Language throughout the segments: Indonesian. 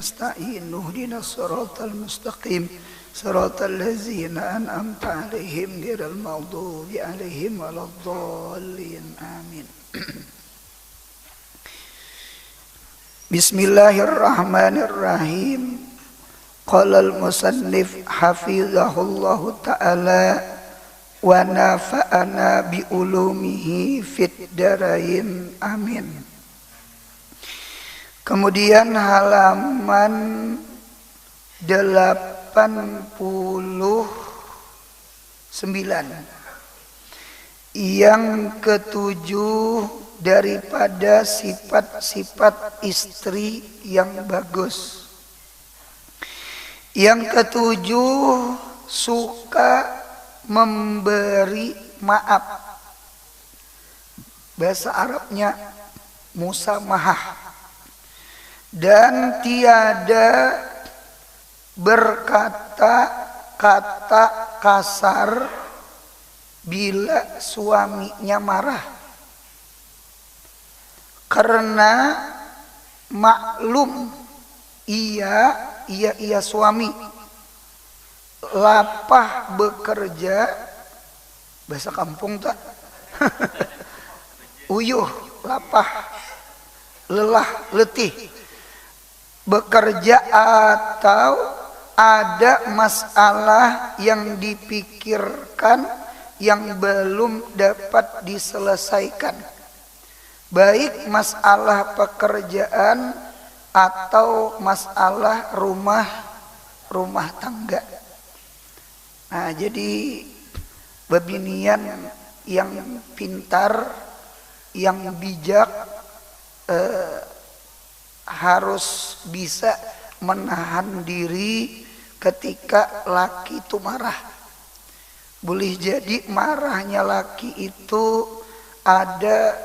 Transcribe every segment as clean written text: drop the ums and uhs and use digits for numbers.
نستعين اهدنا الصراط المستقيم صراط الذين أنعمت عليهم غير المغضوب عليهم ولا الضالين آمين. Bismillahirrahmanirrahim. Qala al-musannif hafizahullahu ta'ala wa nafa'ana bi ulumihi fid darain amin. Kemudian halaman 89 yang ketujuh daripada sifat-sifat istri yang bagus. Yang ketujuh, suka memberi maaf. Bahasa Arabnya musamahah. Dan tiada berkata-kata kasar bila suaminya marah. Karena maklum ia suami lapah bekerja, bahasa kampung tak? Uyuh, lapah, lelah, letih bekerja atau ada masalah yang dipikirkan yang belum dapat diselesaikan, baik masalah pekerjaan atau masalah rumah tangga. Nah, jadi bebinian yang pintar, yang bijak harus bisa menahan diri ketika laki itu marah. Boleh jadi marahnya laki itu ada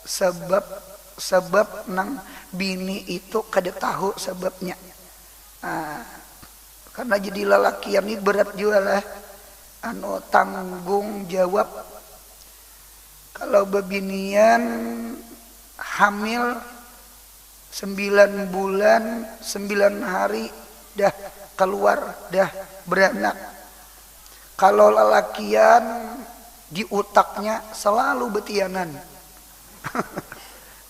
sebab nang bini itu kada tahu sebabnya. Nah, karena jadi lelaki ini berat juga lah, tanggung jawab. Kalau bebinian hamil 9 bulan 9 hari dah keluar, dah beranak. Kalau lelakian di utaknya selalu betianan.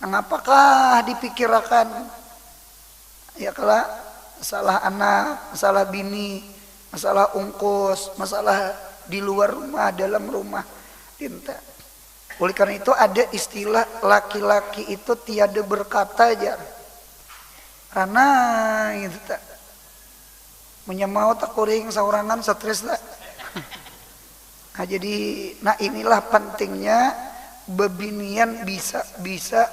Apakah dipikirkan? Ya kalau masalah anak, masalah bini, masalah ungkos, masalah di luar rumah, dalam rumah, tinta. Oleh karena itu ada istilah laki-laki itu tiada berkata aja. Karena itu tak menyemau tak kuring saurangan stres tak. Nah, jadi inilah pentingnya bebinian bisa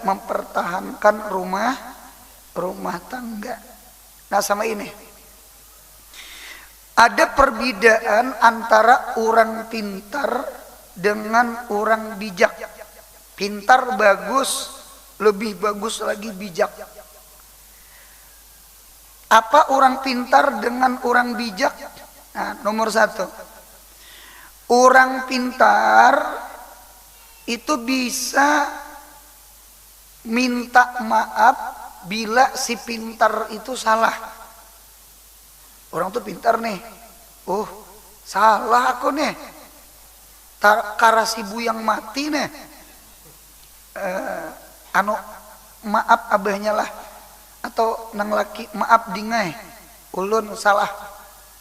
mempertahankan rumah tangga. Nah, sama ini ada perbedaan antara orang pintar dengan orang bijak. Pintar bagus, lebih bagus lagi bijak. Apa orang pintar dengan orang bijak? Nah, nomor 1, orang pintar itu bisa minta maaf bila si pintar itu salah. Orang tuh pintar nih, salah aku nih, kara si buyang mati nih, maaf abahnya lah, atau nang laki maaf dingai, ulun salah,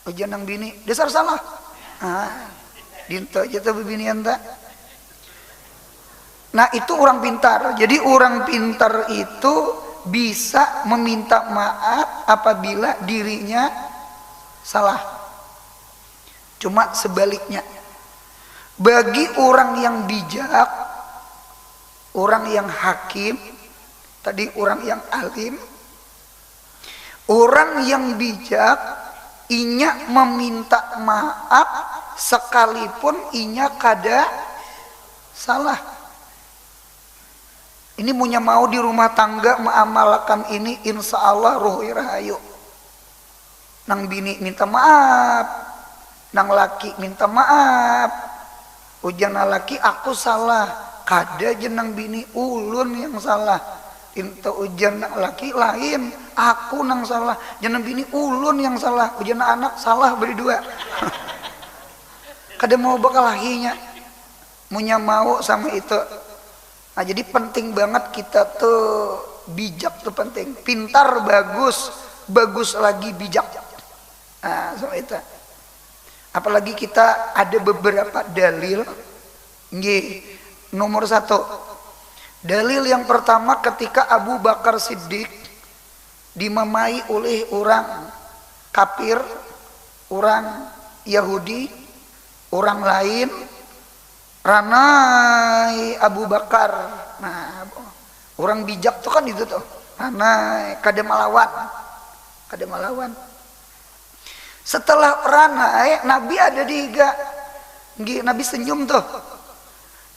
ujian nang bini dasar salah, dinto aja tuh bebinian tak. Nah, itu orang pintar. Jadi orang pintar itu bisa meminta maaf apabila dirinya salah. Cuma sebaliknya, bagi orang yang bijak, orang yang hakim, tadi orang yang alim, orang yang bijak, inya meminta maaf sekalipun inya kada salah. Ini punya mau di rumah tangga mengamalkan ini, insya Allah ruhi rahayu. Nang bini minta maaf, nang laki minta maaf. Ujian laki aku salah, kada jenang bini ulun yang salah. Inta ujian laki lain, aku nang salah. Jangan bini ulun yang salah, ujian anak salah beri dua. Kada mau bakal lahinya, munya mau sama itu. Nah, jadi penting banget kita tuh bijak tuh penting. Pintar bagus, bagus lagi bijak. Nah, sama itu. Apalagi kita ada beberapa dalil. Nggih, nomor 1. Dalil yang pertama ketika Abu Bakar Siddiq dimamai oleh orang kafir, orang Yahudi, orang lain, ranai Abu Bakar. Nah, orang bijak tuh kan itu tuh, ranai kada malawan. Setelah ranai, Nabi ada di higa, Nabi senyum tuh.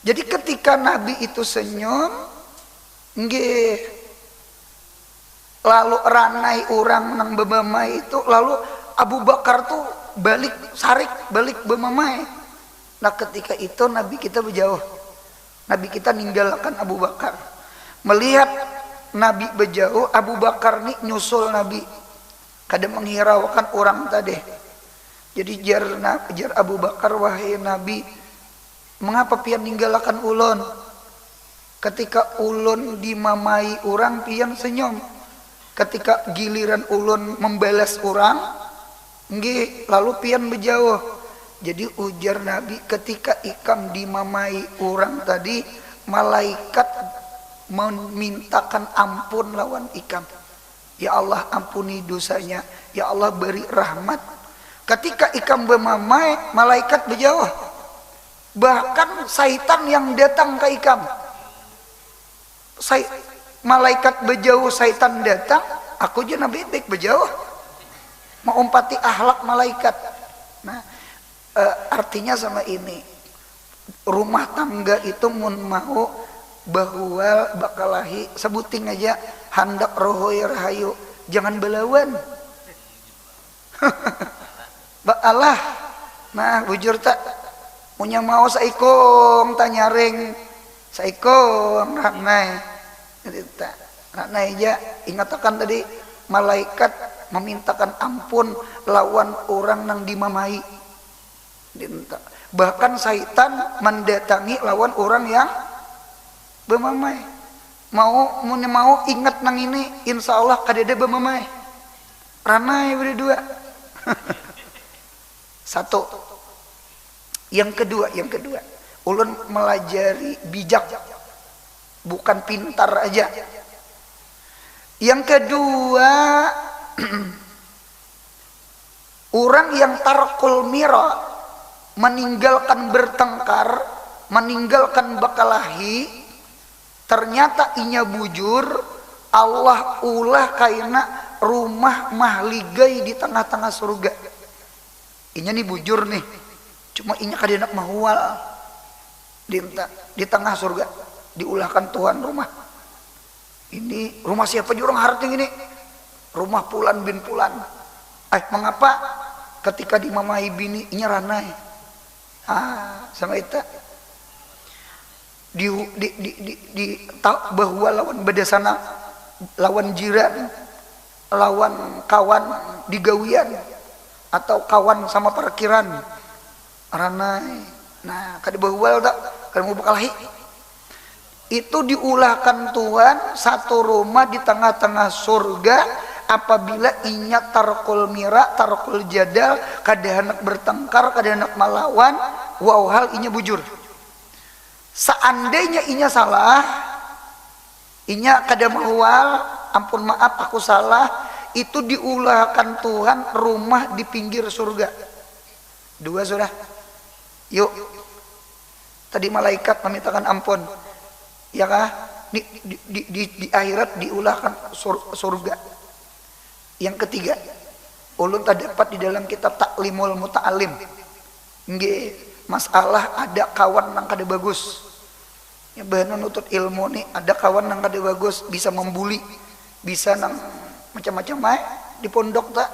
Jadi ketika Nabi itu senyum, lalu ranai orang nang bemamai itu, lalu Abu Bakar tuh balik bemamai. Nah ketika itu Nabi kita berjauh, Nabi kita ninggalkan Abu Bakar. Melihat Nabi berjauh, Abu Bakar nih nyusul Nabi, kada menghiraukan orang tadi. Jadi jar Abu Bakar, wahai Nabi, mengapa pian ninggalkan ulun? Ketika ulun dimamai orang pian senyum. Ketika giliran ulun membalas orang, lalu pian berjauh. Jadi ujar Nabi, ketika ikam dimamai orang tadi, malaikat memintakan ampun lawan ikam. Ya Allah ampuni dosanya, ya Allah beri rahmat. Ketika ikam bermamai, malaikat berjauh. Bahkan syaitan yang datang ke ikam, malaikat berjauh, syaitan datang, aku je Nabi baik berjauh, mau umpati akhlak malaikat. Nah, artinya sama ini, rumah tangga itu mun mau bahwa bakalahi sebuting aja handak rohoy rahayu, jangan belawan. Bakalah, nah bujur tak punya mau saikong tanyaring saikong ranai aja ingatakan tadi malaikat memintakan ampun lawan orang nang dimamai. Bahkan syaitan mendatangi lawan orang yang bermamai. Mau ingat nang ini, insya Allah kadede bermamai. Ranai berdua. 1. Yang kedua, ulun melajari bijak, bukan pintar aja. Yang kedua, orang yang tarkul mira, meninggalkan bertengkar, meninggalkan bakalahi, ternyata inya bujur, Allah ulah kaina rumah mahligai di tengah-tengah surga. Inya nih bujur nih, cuma inya kadenak mahual di tengah surga, diulahkan Tuhan rumah. Ini rumah siapa jurang harting ini? Rumah Pulan bin Pulan. Mengapa ketika dimamai bini inya ranai? Sama itu di bahwa lawan bedasana, lawan jiran, lawan kawan digawian, atau kawan sama parkiran ranai. Nah kada bahwa tak kada mau bakalahi. Itu diulahkan Tuhan satu rumah di tengah-tengah surga apabila inya tarkul mira, tarkul jadal, kada hendak bertengkar, kada hendak melawan, hal inya bujur. Seandainya inya salah, inya kada maual, ampun maaf aku salah, itu diulahkan Tuhan rumah di pinggir surga. 2 sudah. Yuk. Tadi malaikat memintakan ampun. Ya kah? Di akhirat diulahkan surga. Yang ketiga, ulun terdapat di dalam kitab Taklimul Muta'alim. Nggih, masalah ada kawan nang kada bagus. Ya bahan nutut ilmu nih, ada kawan nang kada bagus, bisa membuli, bisa nang macam-macam di pondok tak.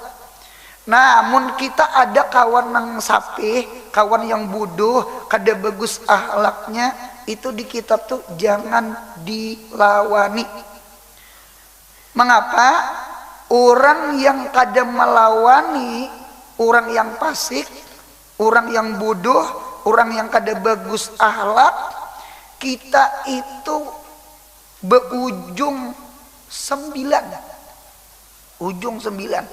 Namun kita ada kawan nang sapi, kawan yang bodoh, kada bagus akhlaknya, itu di kitab tuh jangan dilawani. Mengapa? Orang yang kada melawani, orang yang fasik, orang yang bodoh, orang yang kada bagus akhlak, kita itu berujung 9. Ujung 9.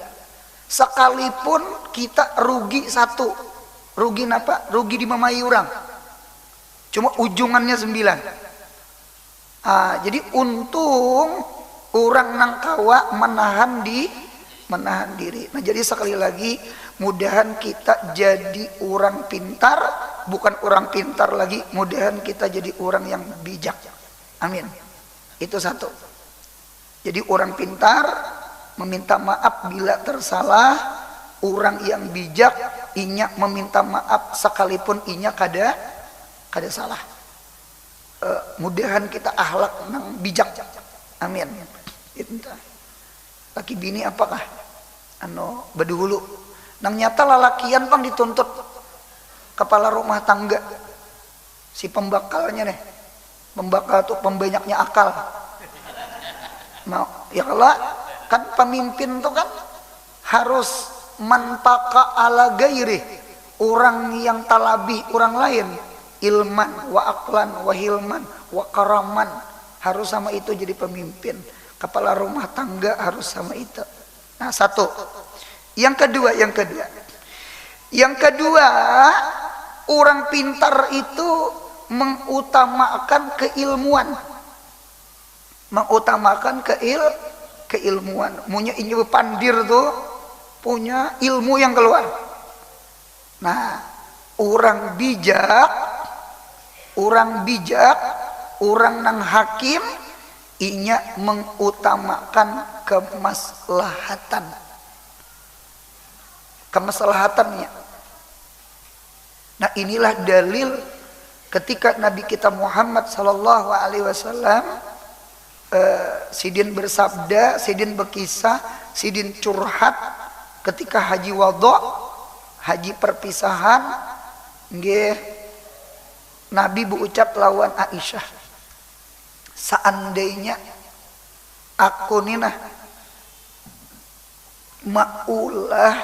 Sekalipun kita rugi 1. Rugi apa? Rugi dimamai orang. Cuma ujungannya 9. Jadi untung orang nang kawa menahan diri. Nah, jadi sekali lagi mudahan kita jadi orang pintar, bukan orang pintar lagi, mudahan kita jadi orang yang bijak. Amin. Itu satu. Jadi orang pintar meminta maaf bila tersalah, orang yang bijak inya meminta maaf sekalipun inya kada salah. Mudahan kita akhlak nang bijak. Amin. Laki bini apakah bedahulu nang nyata lalakian pang dituntut kepala rumah tangga, si pembakalnya nih, pembakal tuh pembanyaknya akal. Nah, ya kalau kan pemimpin tuh kan harus mantaka ala gairi, orang yang talabi orang lain, ilman wa aklan wa hilman wa karaman, harus sama itu jadi pemimpin. Kepala rumah tangga harus sama itu. Nah, satu. Yang kedua, orang pintar itu mengutamakan keilmuan. Keilmuan. Punya inyu pandir tuh punya ilmu yang keluar. Nah, orang bijak, orang nang hakim, inya mengutamakan kemaslahatannya. Nah, inilah dalil ketika Nabi kita Muhammad sallallahu alaihi wasallam sidin bersabda, sidin berkisah, sidin curhat ketika haji wada, haji perpisahan, nggih, Nabi berucap lawan Aisyah, seandainya aku nina maulah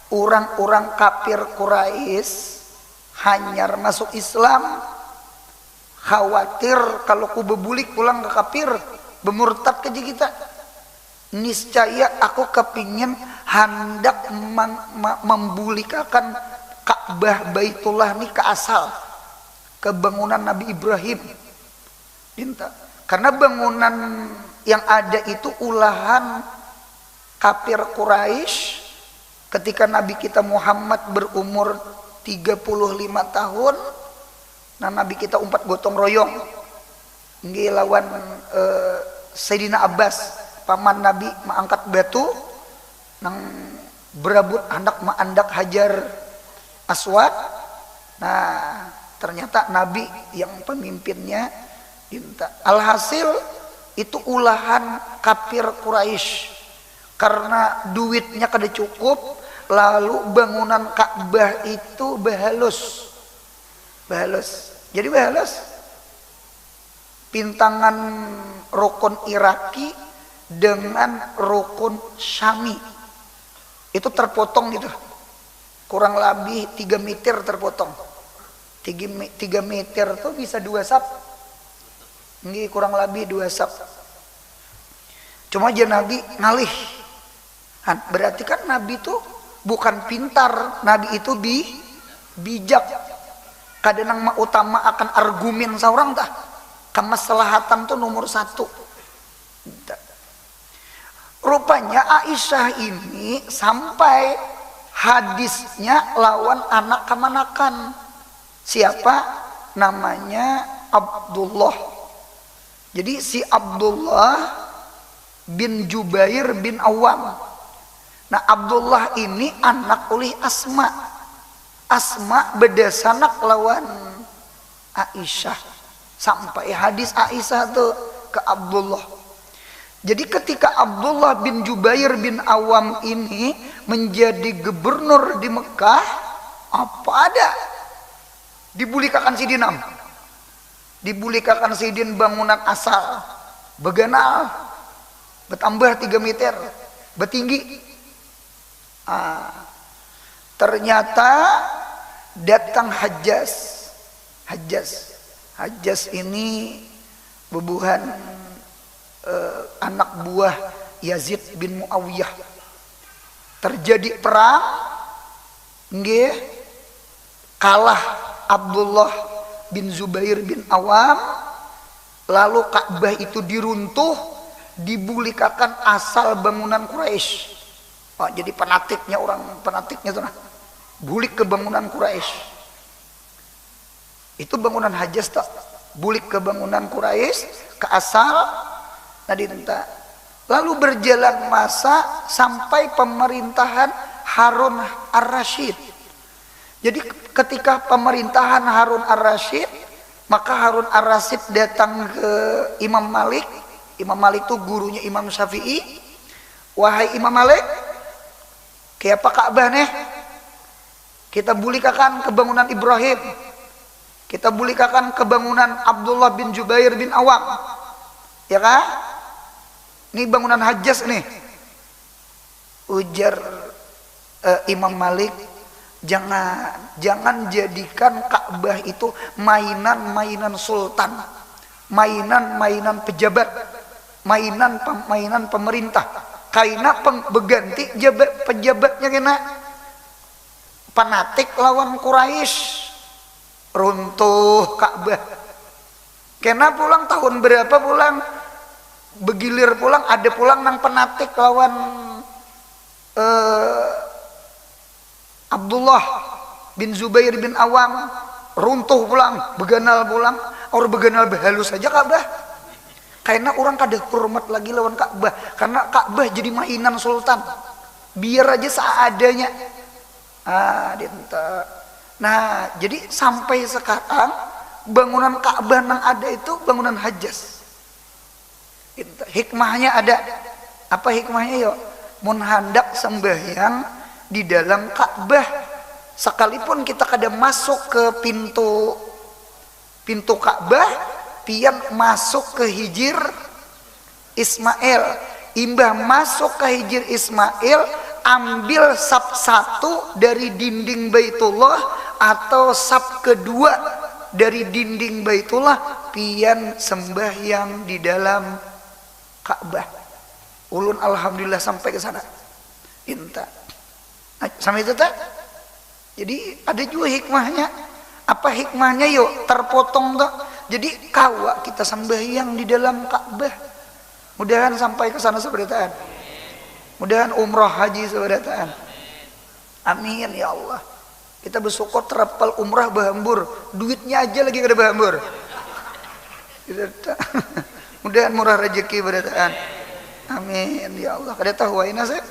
orang-orang kafir Quraisy hanyar masuk Islam, khawatir kalau ku bebulik pulang ke kafir, bemurtad ke kita, niscaya aku kepingin hendak membulikakan Ka'bah Baitullah ini ke asal, ke bangunan Nabi Ibrahim. Karena bangunan yang ada itu ulahan kafir Quraisy ketika Nabi kita Muhammad berumur 35 tahun. Nah, Nabi kita umpat gotong royong nggih lawan Sayyidina Abbas, paman Nabi, mengangkat batu nang berabut andak Hajar Aswad. Nah, ternyata Nabi yang pemimpinnya dinta. Alhasil itu ulahan kafir Quraisy, karena duitnya kada cukup, lalu bangunan Ka'bah itu bahalus. Jadi bahalus pintangan rukun Iraki dengan rukun Syami itu terpotong gitu, kurang lebih 3 meter terpotong. 3 meter tuh bisa 2 sap. Ini kurang lebih 2 sap. Cuma aja Nabi ngalih. Berarti kan Nabi itu bukan pintar, Nabi itu bijak. Kadang utama akan argumen seorang tah. Kemaslahatan tuh nomor 1. Rupanya Aisyah ini sampai hadisnya lawan anak kemanakan. Siapa? Namanya Abdullah. Jadi si Abdullah bin Jubair bin Awam. Nah, Abdullah ini anak oleh Asma. Asma beda sanak lawan Aisyah. Sampai hadis Aisyah tuh ke Abdullah. Jadi ketika Abdullah bin Jubair bin Awam ini menjadi gubernur di Mekah, apa ada? Dibulikakan sidinam. Dibulikakan sidin bangunan asal. Beganal. bertambah 3 meter, bertinggi. Ternyata datang Hajjaz ini bubuhan anak buah Yazid bin Muawiyah. Terjadi perang, nggih, kalah Abdullah bin Zubair bin Awam, lalu Ka'bah itu diruntuh, dibulikakan asal bangunan Quraisy. Jadi penatiknya tuh nah, bulik ke bangunan Quraisy. Itu bangunan Hajjaz tak, bulik ke bangunan Quraisy, ke asal. Lalu berjalan masa sampai pemerintahan Harun ar-Rasyid. Jadi ketika pemerintahan Harun ar-Rasyid, maka Harun ar-Rasyid datang ke Imam Malik. Imam Malik itu gurunya Imam Syafi'i. Wahai Imam Malik, kayak apa Ka'bah nih? Kita bulikakan ke bangunan Ibrahim. Kita bulikakan ke bangunan Abdullah bin Zubair bin Awam. Ya kan? Ini bangunan Hajjaz nih. Ujar Imam Malik, jangan jadikan Ka'bah itu mainan sultan, mainan pejabat, mainan pemerintah. Karena beganti pejabatnya kena fanatik lawan Quraisy, runtuh Ka'bah. Kena pulang tahun berapa pulang? Begilir pulang, ada pulang nang penatik lawan Abdullah bin Zubair bin Awam, runtuh pulang, beganal pulang, orang beganal behalus saja Ka'bah. Karena orang kada hormat lagi lawan Ka'bah, karena Ka'bah jadi mainan sultan, biar aja seadanya. Nah, jadi sampai sekarang bangunan Ka'bah nang ada itu bangunan Hajjaz. Hikmahnya ada. Apa hikmahnya? Yo, mun hendak sembahyang di dalam Ka'bah, sekalipun kita kada masuk ke pintu Ka'bah, pian masuk ke Hijir Ismail. Imbah masuk ke Hijir Ismail, ambil sap 1 dari dinding Baitullah atau sap kedua dari dinding Baitullah, pian sembahyang di dalam Ka'bah. Ulun alhamdulillah sampai ke sana. Sampai itu tak? Jadi ada juga hikmahnya. Apa hikmahnya? Yuk terpotong tak? Jadi kawa kita sembahyang di dalam Ka'bah. Mudahan sampai ke sana seberataan. Mudahan umrah haji seberataan. Amin ya Allah. Kita bersyukur terapal umrah bahambur. Duitnya aja lagi kada bahambur. Mudahan murah rezeki berataan. Amin ya Allah. Kada tahu waina saya.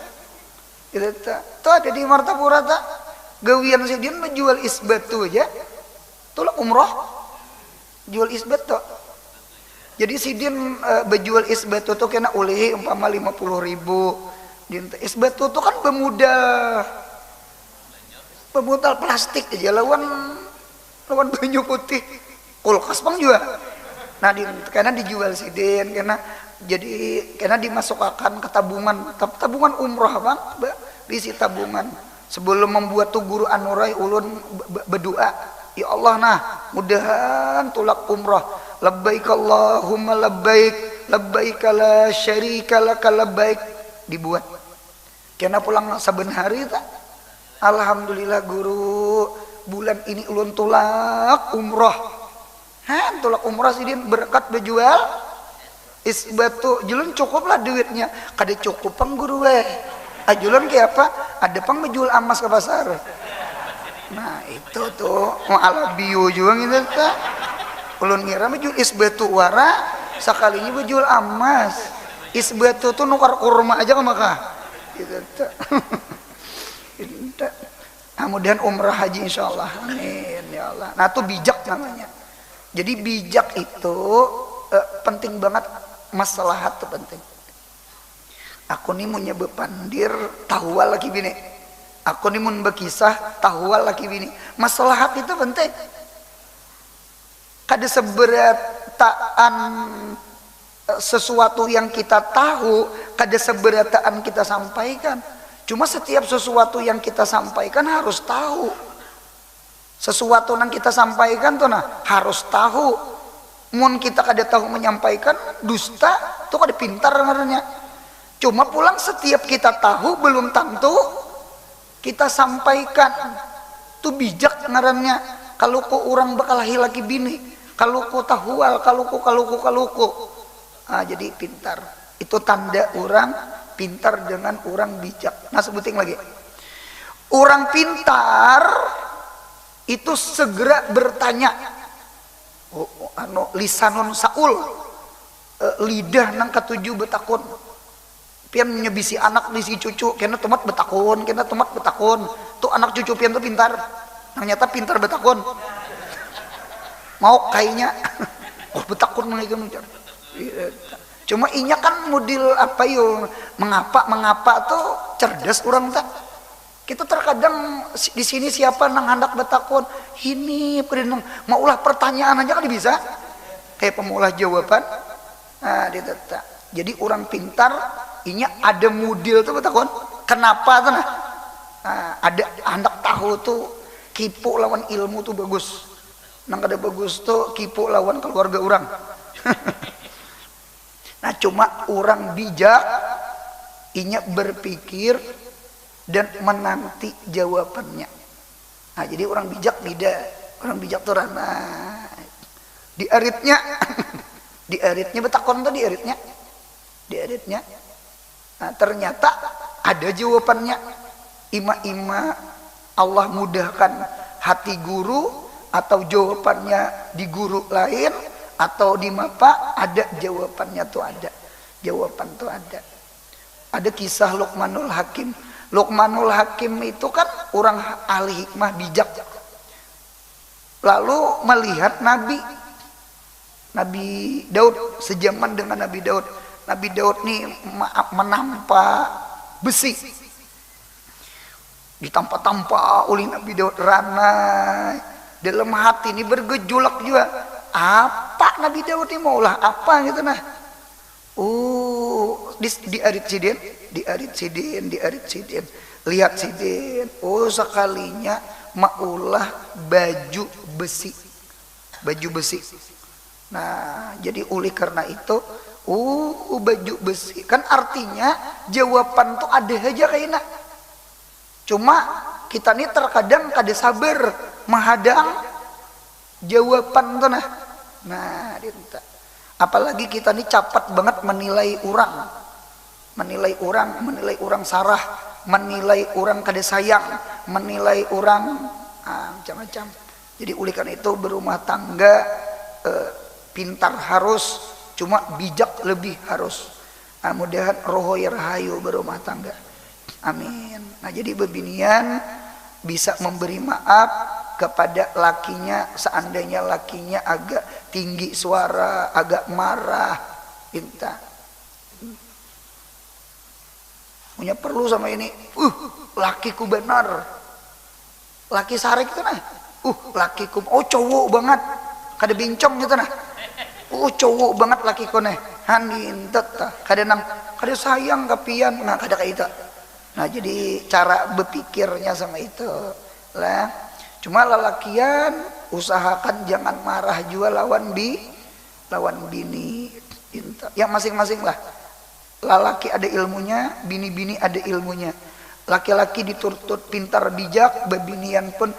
Itu ada di Martapura tak? Gawian sidin menjual isbat tu aja. Tulah umrah jual isbat tu. Jadi sidin berjual isbat tu kena oleh umpama 50.000. Isbat tu kan pemodal plastik aja lawan banyu putih. Kulkas bang juga. Nah, karena dijual sidin, karena dimasukkan ke tabungan umrah bang, diisi tabungan. Sebelum membuat tu guru anurai ulun berdoa, ya Allah nah, mudahan tulak umrah. Labbaik Allahumma labbaik, labbaik la syarika laka labbaik, dibuat. Karena pulang saben hari tak. Alhamdulillah guru, bulan ini ulun tulak umrah. Tulak umrah sidin berkat berjual isbatu. Julun cukup lah duitnya. Kada cukup pang guru julun kayak apa? Ada pang menjual emas ke pasar. Nah itu tuh mau ala bio juga gitu tak. Ulun ngira menjual isbatu wara, sekalinya berjual emas. Isbatu tuh nukar kurma aja ke Makkah. Gitu tak. Kemudian umrah haji insyaallah. Amin ya Allah. Nah itu bijak namanya. Jadi bijak itu penting banget, maslahat itu penting. Aku nih mau nyebut pandir tahwal lagi bini. Aku nih mau berkisah tahwal lagi bini. Maslahat itu penting. Kada seberat taan sesuatu yang kita tahu kada seberataan kita sampaikan. Cuma setiap sesuatu yang kita sampaikan harus tahu. Sesuatu yang kita sampaikan tuh harus tahu. Mun kita kada tahu menyampaikan dusta tuh kada pintar ngarannya. Cuma pulang setiap kita tahu belum tentu kita sampaikan. Tuh bijak ngarannya. Kalau ku orang bakal laki bini, kalau ku tahual, kalau ku. Jadi pintar. Itu tanda orang pintar dengan orang bijak. Nah sebutin lagi. Orang pintar itu segera bertanya. Lisanun saul, lidah nang ketujuh betakun. Pian nyebisi anak bisi cucu, kena tomat betakun. Tuh anak cucu pian tuh pintar. Ternyata pintar betakun. Mau kayaknya, betakun mengikan. Cuma inya kan model apa yo, mengapa tuh cerdas orang tak. Kita terkadang di sini siapa nang hendak betakun, ini pedinang maulah pertanyaan aja kan bisa. Kayak pemulah jawaban. Nah, dia tetap. Jadi orang pintar, inya ada model tuh betakun. Kenapa tuh nah? Ada hendak tahu tuh kipu lawan ilmu tuh bagus. Nang kada bagus tuh kipu lawan keluarga orang. Nah cuma orang bijak inya berpikir dan menanti jawabannya. Nah jadi orang bijak beda. Orang bijak tuh rana di aritnya betakon tuh di aritnya. Nah ternyata ada jawabannya. Ima Allah mudahkan hati guru atau jawabannya di guru lain atau di mapa ada jawabannya tuh ada. Jawaban tuh ada. Ada kisah Luqmanul Hakim. Luqmanul Hakim itu kan orang ahli hikmah bijak. Lalu melihat Nabi Daud, sejaman dengan Nabi Daud. Nabi Daud nih menampa besi. Ditampa-tampa oleh Nabi Daud ranai. Dalam hati ini bergejolak juga. Apa Nabi Daud ini maulah apa gitu nah. Diarit sidin. Lihat sidin. Sekalinya maulah baju besi. Nah, jadi oleh karena itu baju besi. Kan artinya jawaban tuh ada aja kayaknya. Cuma kita nih terkadang kada sabar menghadang jawaban tuh nah. Nah, dinta. Apalagi kita nih cepat banget menilai orang sarah, menilai orang kada sayang, menilai orang macam-macam. Jadi oleh karena itu berumah tangga pintar harus, cuma bijak lebih harus. Mudahan rohoy rahayu berumah tangga. Amin. Nah jadi bebinian bisa memberi maaf kepada lakinya seandainya lakinya agak tinggi suara, agak marah, minta. Punya perlu sama ini. Lakiku benar. Laki sarik itu nah. Lakiku cowok banget. Kada bincong gitu nah. Cowok banget lakiku nah. Hanintet tah. Kada sayang kapian nah kada kayak itu. Nah jadi cara berpikirnya sama itu lah. Cuma lelakian usahakan jangan marah juga lawan bini. Yang masing-masing lah. Lelaki ada ilmunya, bini-bini ada ilmunya. Laki-laki dituntut pintar bijak, bebinian pun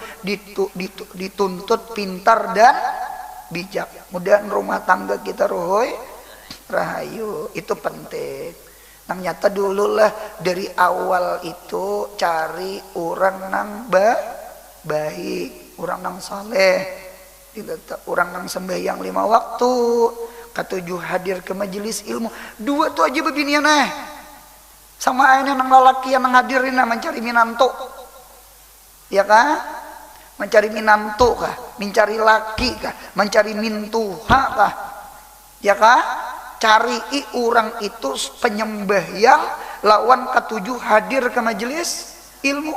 dituntut pintar dan bijak. Mudahan rumah tangga kita rohoy rahayu, itu penting. Nang nyata dulu lah dari awal itu cari orang nang baik, orang nang saleh, orang nang sembahyang 5 waktu, ketujuh hadir ke majelis ilmu. 2 tuh aja bebinian sama ayahnya nang lalaki yang nang hadirin mencari minanto, ya kah? Mencari minanto kah? Mencari laki kah? Mencari mintuha kah? Ya kah? Cari orang itu penyembahyang lawan ketujuh hadir ke majelis ilmu.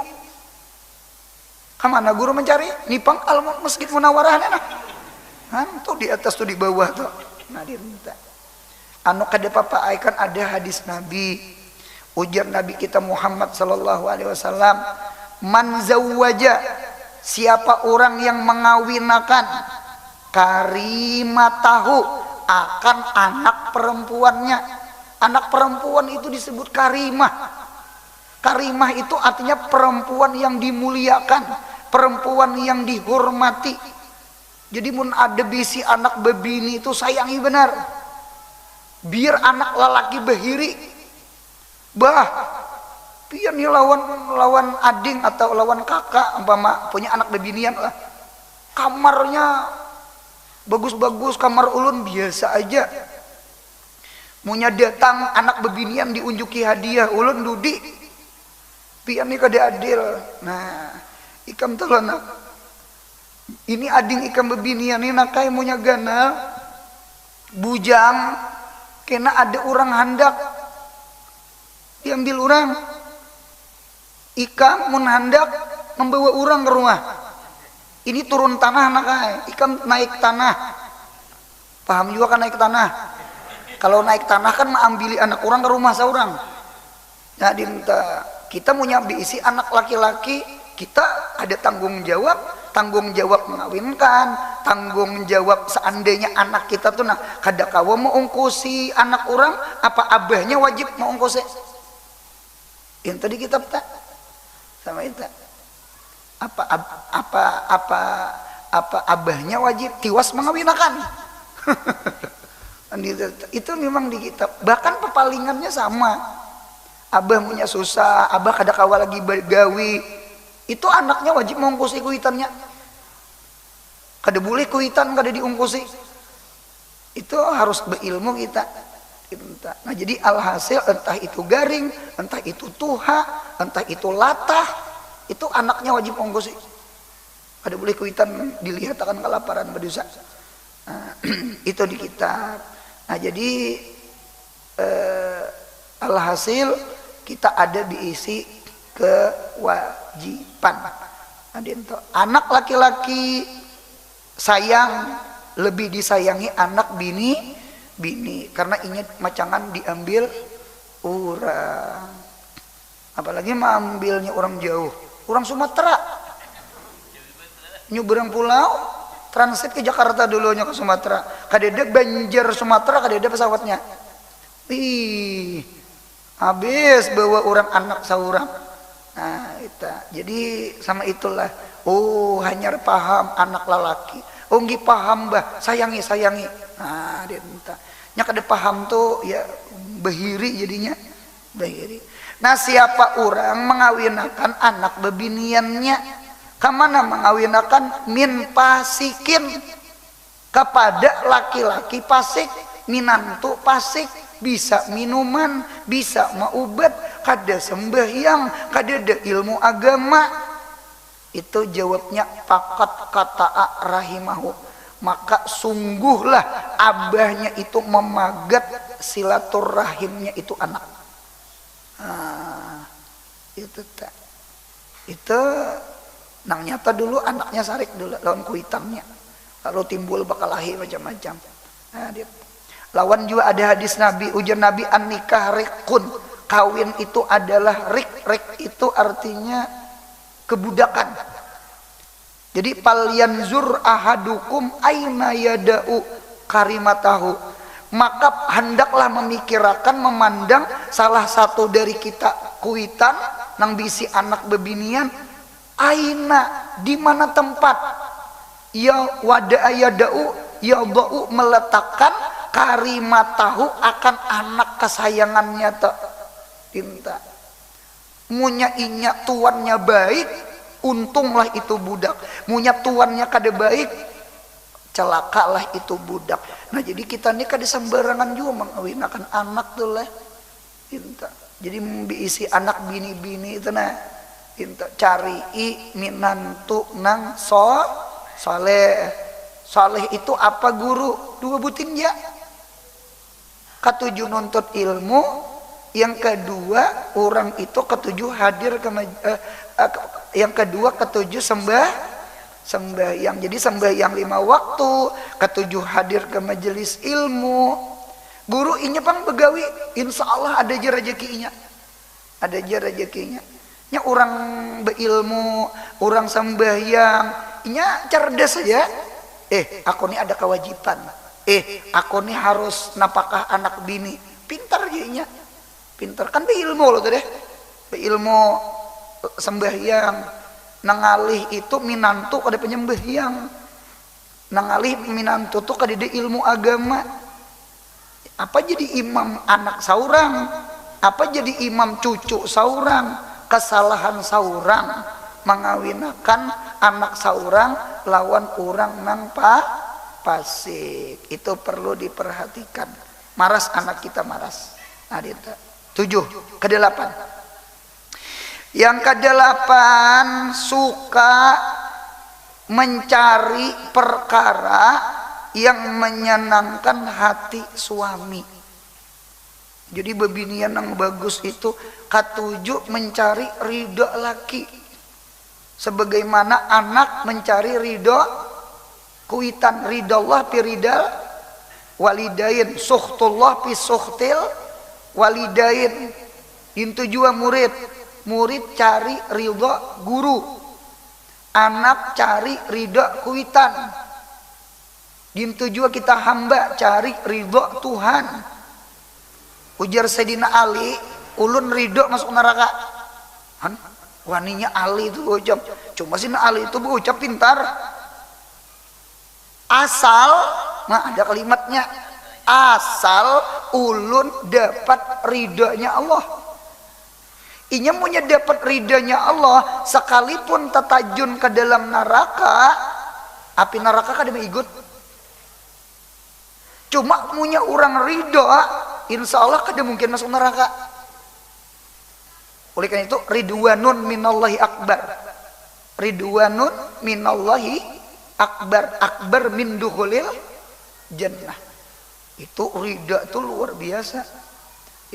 Kemana guru mencari? Nipang Masjid Munawarah nah. Tuh di atas tuh di bawah tuh. Nah diminta. anu kada papaaikan ada hadis Nabi, ujar Nabi kita Muhammad sallallahu alaihi wasallam, man zawwaja, siapa orang yang mengawinakan karimatahu, akan anak perempuannya. Anak perempuan itu disebut karimah. Karimah itu artinya perempuan yang dimuliakan, perempuan yang dihormati. Jadi mun ada bisi anak bebini itu sayangi benar. Biar anak lelaki behiri, bah pian nih lawan ading atau lawan kakak umpama punya anak bebinian lah, kamarnya bagus-bagus, kamar ulun biasa aja, munya datang anak bebinian diunjuki hadiah, ulun dudi pian nih kada adil. Nah ikam telana ini ading ikam bebinian ini nakai munya ganal bujang, kena ada orang hendak diambil orang, ikam mun hendak membawa orang ke rumah, ini turun tanah nakai, ikam naik tanah, paham juga kan naik tanah, kalau naik tanah kan mengambil anak orang ke rumah seorang. Jadi kita punya diisi anak laki-laki, kita ada tanggung jawab mengawinkan, tanggung jawab seandainya anak kita tuh nah kada kawa mau ongkosi anak orang, apa abahnya wajib mau ongkosi. Yang tadi kitab tak sama itu apa abahnya wajib tiwas mengawinakan. Itu memang di kitab, bahkan pepalingannya sama. Abah punya susah, abah kada kawa lagi gawi, itu anaknya wajib mengungkusi kuitannya. Kada boleh kuitan kada diungkusi. Itu harus berilmu kita. Nah jadi alhasil entah itu garing, entah itu tuha, entah itu latah, itu anaknya wajib mengungkusi. Kada boleh kuitan dilihat akan kelaparan berdosa. Nah, itu di kitab. Nah jadi alhasil kita ada diisi kewajiban. Anak laki-laki sayang, lebih disayangi anak bini karena ingat macangan diambil orang, apalagi mengambilnya orang jauh, orang Sumatera nyeberang pulau transit ke Jakarta dulunya ke Sumatera, kadeda Banjar Sumatera, kadeda pesawatnya, habis bawa orang anak seorang. Nah itu jadi sama itulah. Oh hanya paham anak lelaki, oh nggih paham bah sayangi. Nah dia minta nya kada paham tuh ya behiri jadinya behiri. Nah siapa orang mengawinakan anak bebiniannya, kemana mengawinakan min pasikin, kepada laki-laki fasik, minantu fasik, bisa minuman, bisa maubat, kada sembahyang, kada ada ilmu agama. Itu jawabnya fakat kata rahimahu, maka sungguhlah abahnya itu memagat silaturahimnya itu anak. Itu nang nyata dulu anaknya sarik dulu lawan kuitannya, lalu timbul bakal lahir macam-macam. Nah, lawan juga ada hadis Nabi, ujar Nabi an nikah rikun, kawin itu adalah rik itu artinya kebudakan. Jadi palyanzur ahadukum aina yada'u karimatahu, maka hendaklah memikirkan, memandang salah satu dari kita kuitan nang bisi anak bebinian, aina di mana tempat ya wada'a yada'u ya ba'u meletakkan karimatahu akan anak kesayangannya tak tinta. Munya inya tuannya baik, untunglah itu budak. Munya tuannya kada baik, celakalah itu budak. Nah jadi kita ini kada sembarangan juga mengawinakan anak tuh lah. Jadi diisi anak bini-bini itu nah. Cari minantu nang saleh. Saleh itu apa guru? Dua buting ya. Ketujuh nuntut ilmu. Yang kedua orang itu ketujuh hadir yang kedua ketujuh sembahyang. Jadi sembahyang 5 waktu, ketujuh hadir ke majelis ilmu. Guru inya pang begawi, insya Allah ada aja rezekinya. Ada aja rezekinya. Nya orang berilmu, orang sembahyang, inya cerdas saja. Aku nih ada kewajiban. Aku nih harus napakah anak bini. Pintar aja inya. Pintar kan beilmu loh tuh deh. Beilmu sembahyang, nangalih itu minantu kada penyembahyang. Nangalih minantu tuh kada ilmu agama. Apa jadi imam anak saurang, apa jadi imam cucu saurang, kesalahan saurang mengawinakan anak saurang lawan orang nang pasik. Itu perlu diperhatikan. Maras anak kita maras. Nah, 7, ke-8. Yang ke-8 suka mencari perkara yang menyenangkan hati suami. Jadi bebinian yang bagus itu ketujuh mencari ridho laki. Sebagaimana anak mencari ridho kuitan, ridho Allah pi ridal walidain, sukhtullah pi sukhtil walidain. Itu juga murid cari ridho guru, anak cari ridho kuitan. Dintu juga kita hamba cari ridho Tuhan. Ujar Sayyidina Ali, ulun ridho masuk neraka. Waninya Ali itu ucap. Cuma Sayyidina Ali itu berucap pintar. Asal, nah ada kalimatnya. Asal ulun dapat ridhonya Allah. Inya punya dapat ridhonya Allah, sekalipun tertajun ke dalam neraka, api neraka kada ikut. Cuma punya orang ridho, insya Allah kada mungkin masuk neraka. Oleh karena itu ridwanun minallahi akbar. Ridwanun minallahi akbar. Akbar min dukhulil jannah. Itu ridha itu luar biasa.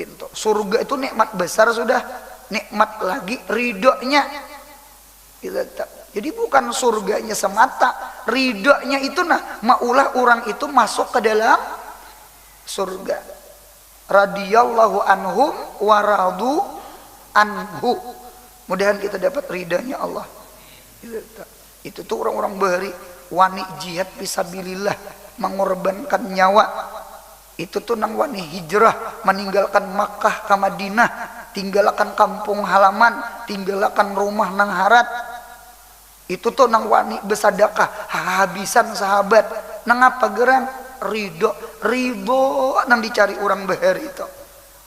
Itu surga itu nikmat besar sudah. Nikmat lagi ridhonya. Jadi bukan surganya semata, ridhonya itu maulah orang itu masuk ke dalam surga. Radhiyallahu anhum wa radu anhu. Mudahan kita dapat ridhonya Allah. Itu tuh orang-orang bahari wani jihad fisabilillah, mengorbankan nyawa. Itu tuh nang wani hijrah, meninggalkan Makkah ke Madinah, tinggalkan kampung halaman, tinggalkan rumah nang harat. Itu tuh nang wani besadakah habisan sahabat. Nang apa gerang? Ridho nang dicari orang bahari itu.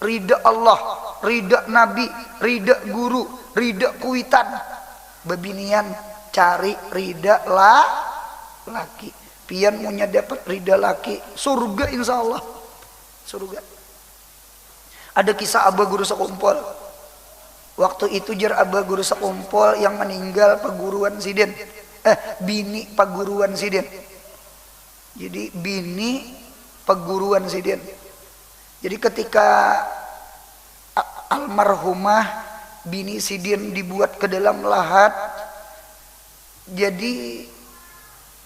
Ridho Allah, ridho Nabi, ridho guru, ridho kuitan. Bebinian cari ridho laki. Pian punya dapat ridho laki, surga insya Allah. Surga. Ada kisah Abah Guru Sekumpul. Waktu itu jar Abah Guru Sekumpul yang meninggal perguruan Siden. Bini perguruan Siden. Jadi bini perguruan Siden. Jadi ketika almarhumah bini Sidin dibuat ke dalam lahat, jadi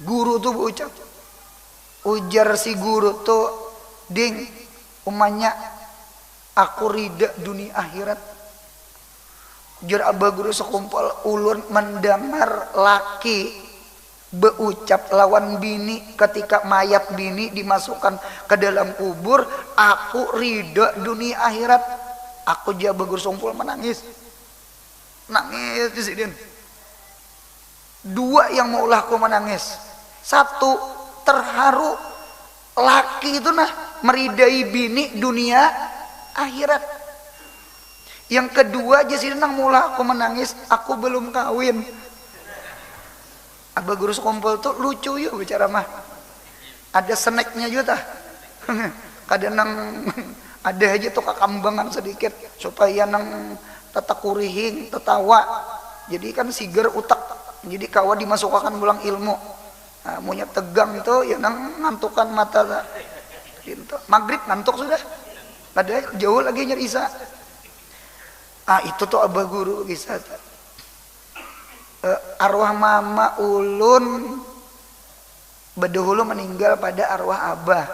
guru tuh berucap, ujar si guru tuh, ding umanya aku ridha dunia akhirat. Ujar Abah Guru Sekumpul, ulun mendengar laki berucap lawan bini ketika mayat bini dimasukkan ke dalam kubur, aku ridha dunia akhirat. Aku jah Abah Guru Sekumpul menangis di sini. Dua yang maulah aku menangis. Satu, terharu laki itu meridai bini dunia akhirat. Yang kedua aja sih nang maulah aku menangis, aku belum kawin. Abah Guru Sekumpul tuh lucu yuk bicara mah. Ada snacknya juga tah. Kadang nang ada aja tuh kekambangan sedikit supaya nang tetakurihin tetawa. Jadi kan siger utak. Jadi kawa dimasukkan bulang ilmu. Nah, maunya tegang tuh ya nang ngantukan mata. Gitu. Maghrib ngantuk sudah. Padahal jauh lagi nyari Isya. Itu tuh Abah Guru kisah. Arwah mama ulun bedahulu meninggal pada arwah abah.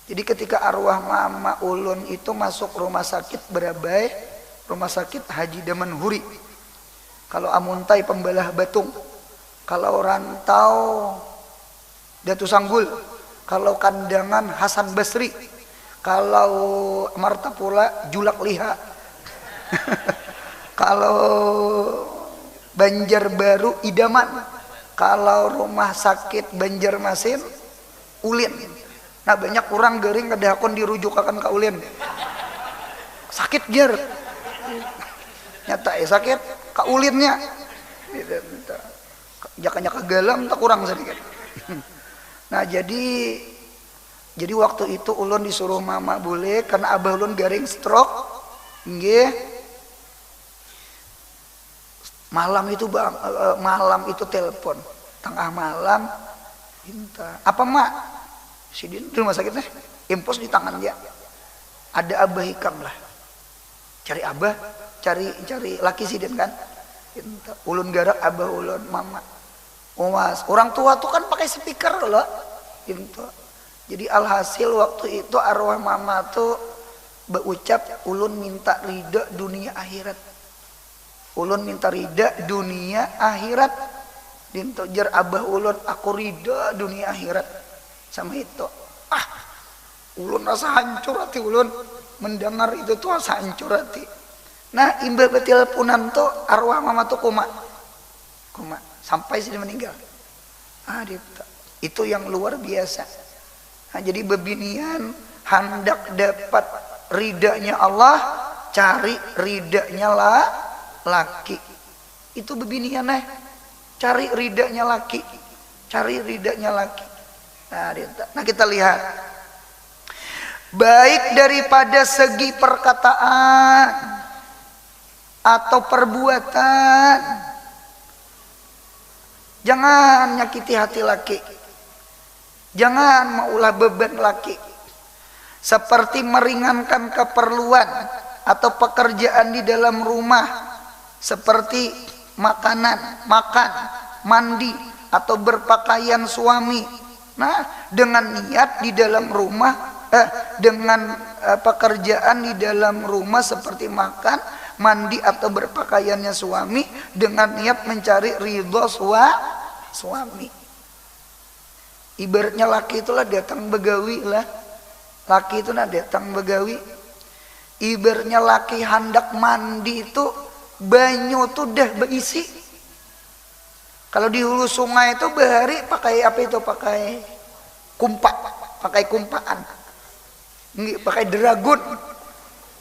Jadi ketika arwah mama ulun itu masuk rumah sakit Berabai, rumah sakit Haji Damanhuri. Kalau Amuntai Pembelah Batung, kalau Rantau Datu Sanggul, kalau Kandangan Hasan Basri, kalau Martapura Julak Liha, kalau Banjarbaru Idaman, kalau rumah sakit Banjarmasin Ulin. Nah banyak orang gering kedahakon dirujukakan ke Ulin. Sakit jar. Nyata sakit ke Ulinnya. Jakanya ke galam tak kurang sedikit. Nah jadi waktu itu ulun disuruh mama boleh karena abah ulun garing stroke. Nggih. Malam itu telepon tengah malam minta apa mak si di rumah sakitnya impos di tangan dia ada abah hikam lah cari abah cari laki sidin kan minta ulun garak abah ulun mama mas orang tua tuh kan pakai speaker loh gitu. Jadi alhasil waktu itu arwah mama tuh berucap ulun minta ridha dunia akhirat. Ulun minta ridha dunia akhirat. Dinto jar abah ulun aku ridha dunia akhirat sama itu. Ulun rasa hancur hati ulun mendengar itu tuh rasa hancur hati. Nah imbah betil punan tuh arwah mama tuh koma sampai sini meninggal. Itu yang luar biasa. Nah, jadi bebinian hendak dapat ridanya Allah cari ridanya laki itu bebinian cari ridanya laki nah kita lihat baik daripada segi perkataan atau perbuatan jangan nyakiti hati laki, jangan maulah beban laki, seperti meringankan keperluan atau pekerjaan di dalam rumah seperti makan, mandi atau berpakaian suami. Nah, dengan niat di dalam rumah dengan pekerjaan di dalam rumah seperti makan, mandi atau berpakaiannya suami dengan niat mencari ridho suami. Ibaratnya laki itulah datang begawi lah. Laki itu datang begawi. Ibaratnya laki hendak mandi itu banyu tuh dah berisi. Kalau di hulu sungai itu bahari pakai apa itu? Pakai kumpaan. Pakai dragun.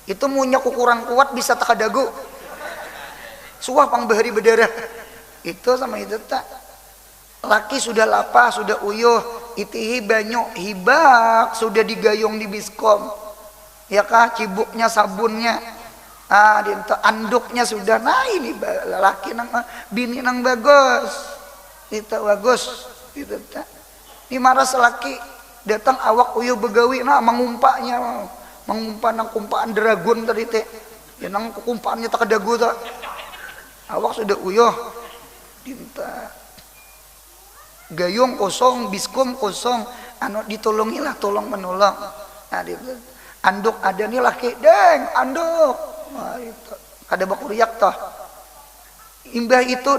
Itu munyak ukuran kuat bisa takadagu. Suah pang bahari berdarah. Itu sama itu tak. Laki sudah lapar, sudah uyuh, itihi banyu hibak sudah digayung di biskom. Ya kah cibuknya sabunnya. Anduknya sudah ini laki nang bini nang bagus itu bagus itu tak ini marah selaki datang awak uyuh begawi mengumpaknya nang kumpaan dragon tadi teh ya nang kumpaannya tak kadagu tak awak sudah uyuh dinta gayung kosong biskum kosong ditolongilah tolong menolong anduk ada nih laki deng anduk itu ada bakuriak toh imbah itu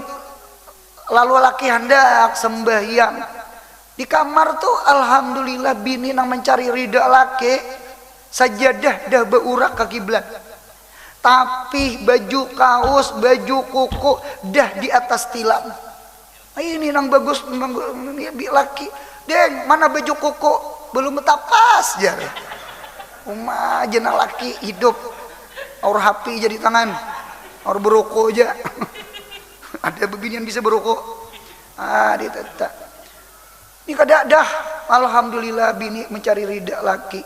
lalu laki hendak sembahyang di kamar tuh alhamdulillah bini nang mencari ridha laki sajadah dah beurak ke kiblat tapi baju kaos baju kuku dah di atas tilam ini nang bagus laki deng mana baju kuku belum tapas jar jenang laki hidup Aur happy jadi tangan, aur beroko aja. Ada beginian bisa beroko. Ditata. Ini kada dah. Alhamdulillah bini mencari ridha laki.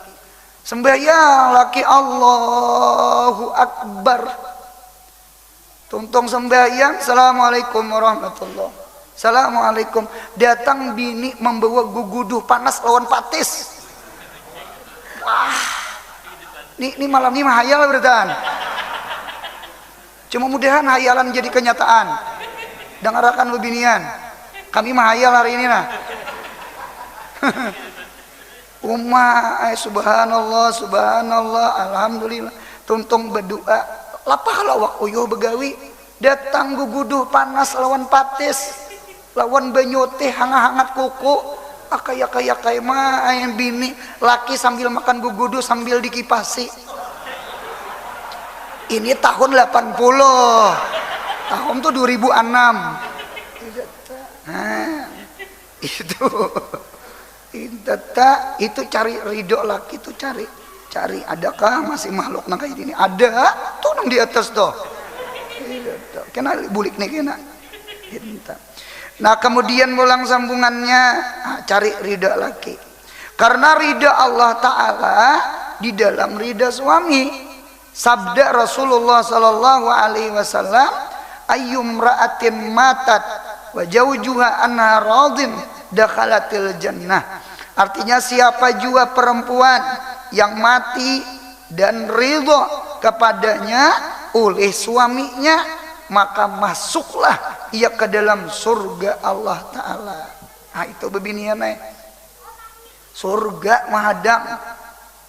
Sembahyang laki Allahu Akbar. Tungtung sembahyang. Assalamualaikum warahmatullah. Assalamualaikum. Datang bini membawa guguduh panas lawan patis. Wah. Ini malam ini hayal bertahan. Cuma mudahan hayalan jadi kenyataan. Dengarkan bebinian. Kami mahayal hari ini nah. Subhanallah subhanallah alhamdulillah tuntung berdoa lapah lawak uyuh begawi datang guguduh panas lawan patis lawan banyu teh hangat-hangat kuku akaya mah ayam bini laki sambil makan guguduh sambil dikipasi. Ini tahun 80 tahun tuh 2006. Nah itu cari ridho laki tuh cari adakah masih makhluk nang kayak gini ada tuh nang di atas tuh kena bulik nih kena. Nah kemudian mulang sambungannya cari ridha laki karena ridha Allah Ta'ala di dalam ridha suami. Sabda Rasulullah Sallallahu Alaihi Wasallam ayyum ra'atin matat wa jaujuha anha radin dakhalatil jannah. Artinya siapa jua perempuan yang mati dan ridho kepadanya oleh suaminya maka masuklah ia ke dalam surga Allah Ta'ala. Nah itu bebinian surga mahadam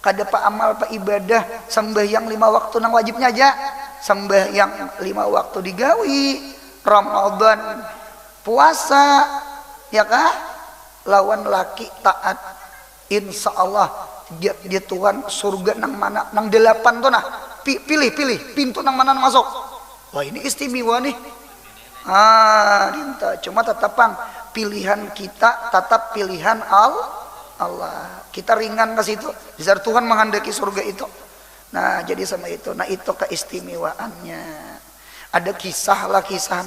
kada pa amal pa ibadah sembahyang 5 waktu nang wajibnya aja sembahyang 5 waktu digawi Ramadan puasa ya kah lawan laki taat insya Allah dia Tuhan surga nang mana nang 8 tuh nah pilih pintu nang mana masuk. Wah ini istimewa nih dinta cuma tetapang pilihan kita tetap pilihan Allah kita ringan ke situ besar Tuhan menghendaki surga itu. Nah jadi sama itu nah itu keistimewaannya. Ada kisah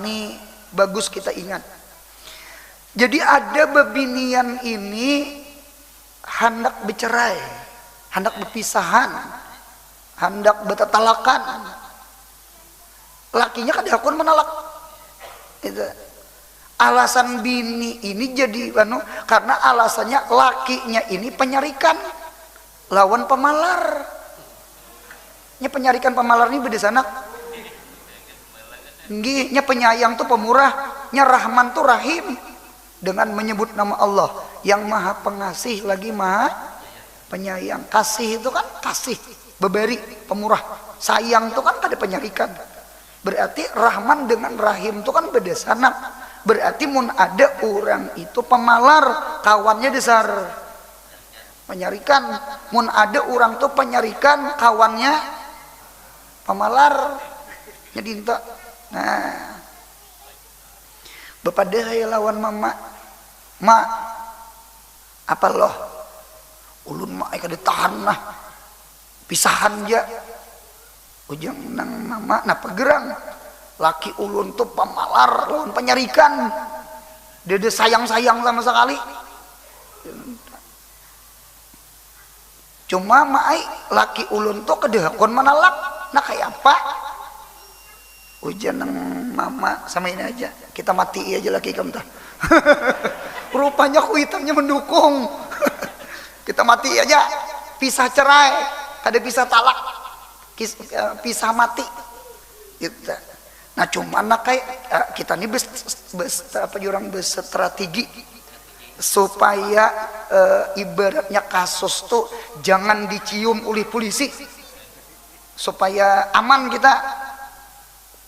nih bagus kita ingat. Jadi ada bebinian ini hendak bercerai, hendak berpisahan, hendak bertetalakan. Lakinya kan dihakun menolak itu. Alasan bini ini jadi karena alasannya lakinya ini penyarikan lawan pemalar. Nya penyarikan pemalar ini beda sanak. Nggih, nya penyayang tuh pemurah, nya Rahman tuh Rahim dengan menyebut nama Allah yang Maha Pengasih lagi Maha Penyayang. Kasih itu kan kasih, beberi, pemurah. Sayang itu kan ada penyarikan. Berarti Rahman dengan Rahim itu kan beda sanak. Berarti mun ada orang itu pemalar kawannya dasar penyarikan. Mun ada orang tuh penyarikan kawannya pemalar. Jadi itu. Nah, bapak deh lawan mama, apa loh? Ulun mak kada tahan lah, pisahan aja. Ujang nang mama, napa gerang? Laki ulun tuh pemalar lawan penyarikan. Dia sayang-sayang sama sekali. Cuma mai laki ulun tuh kedehakon menolak. Nah kayak apa? Ujian nang mama sama ini aja. Kita mati aja laki kamu tah. Rupanya kuitannya mendukung. Kita mati aja. Pisah cerai, kada pisah talak. Pisah mati. Gitu. Nah cuman kayak kita ini strategi supaya ibaratnya kasus tuh jangan dicium oleh polisi supaya aman kita.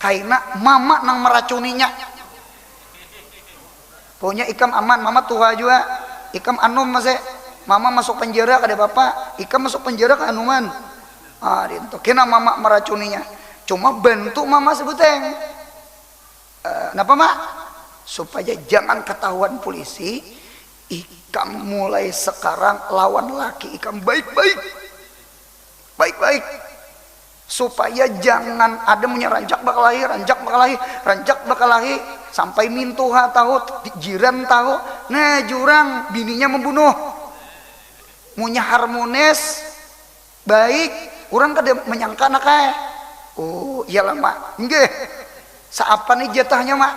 Kaina mama nang meracuninya. Pokoknya ikam aman, mama tua juga. Ikam anum masih mama masuk penjara kada bapak, ikam masuk penjara ke anuman. Itu kena mama meracuninya. Cuma bantu mama sebuteng. Kenapa mak? Supaya jangan ketahuan polisi. Ikam mulai sekarang lawan laki ikam baik-baik, supaya jangan ada rancak bakal lahir sampai mintuha tahu, jiran tahu. Nah jurang bininya membunuh. Munya harmonis, baik. Orang kada menyangka nakai. Oh iyalah mak, nggih. Saapa nih jatahnya mak?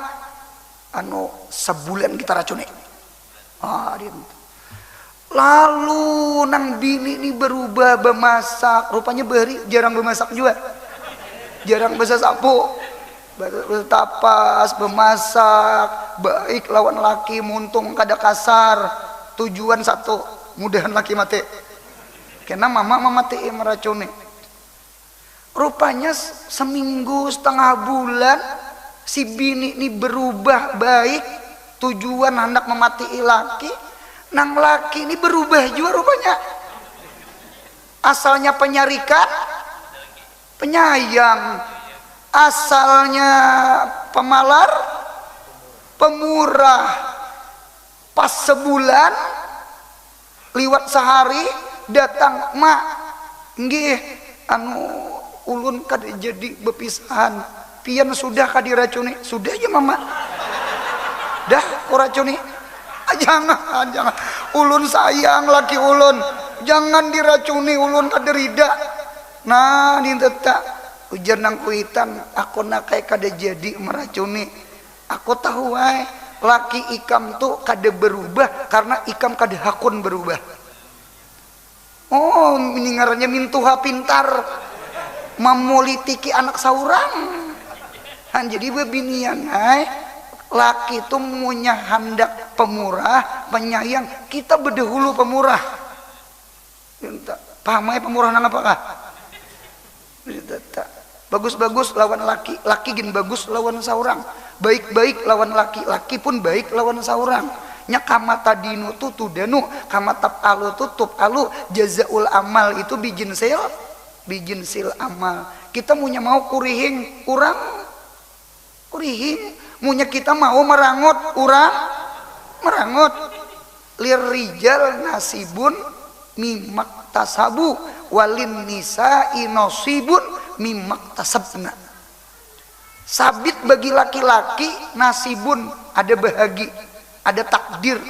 Sebulan kita racuni. Lalu nang bini ini berubah bemasak, rupanya beri jarang bemasak juga. Jarang basa sapu. Tapas, bemasak, baik lawan laki muntung kada kasar. Tujuan satu, mudahan laki mati. Karena mama mati meracuni. Rupanya seminggu setengah bulan si bini ini berubah baik, tujuan hendak memati laki, nang laki ini berubah juga rupanya. Asalnya penyarikan, penyayang. Asalnya pemalar, pemurah. Pas sebulan, liwat sehari, datang mak, nggih, ulun kada jadi bepisahan. Pian sudah kada diracuni? Sudah ya mama. Dah ku racuni. Jangan. Ulun sayang laki ulun. Jangan diracuni, ulun kada rida. Nah, dinteta ujar nang kuitan, aku nakai kada jadi meracuni. Aku tahu wae laki ikam tuh kada berubah karena ikam kada hakun berubah. Oh, ini ngarannya mintuha pintar memolitiki anak saurang. Jadi bebinian laki itu punya hendak pemurah, penyayang. Kita berdahulu pemurah. Paham ya pemurah nang apakah? Bagus-bagus lawan laki, laki gin bagus lawan saurang. Baik-baik lawan laki, laki pun baik lawan saurang. Nya kamata dinu tutudanu, kamata alu tutub alu, jazaul amal itu bijinsil amal. Kita punya mau kurihing urang, kurihing. Munya kita mau merangut urang, merangut. Lirijal nasibun mimak tasabu walin nisa inosibun mimak tasabna. Sabit bagi laki-laki nasibun, ada bahagi, ada takdir.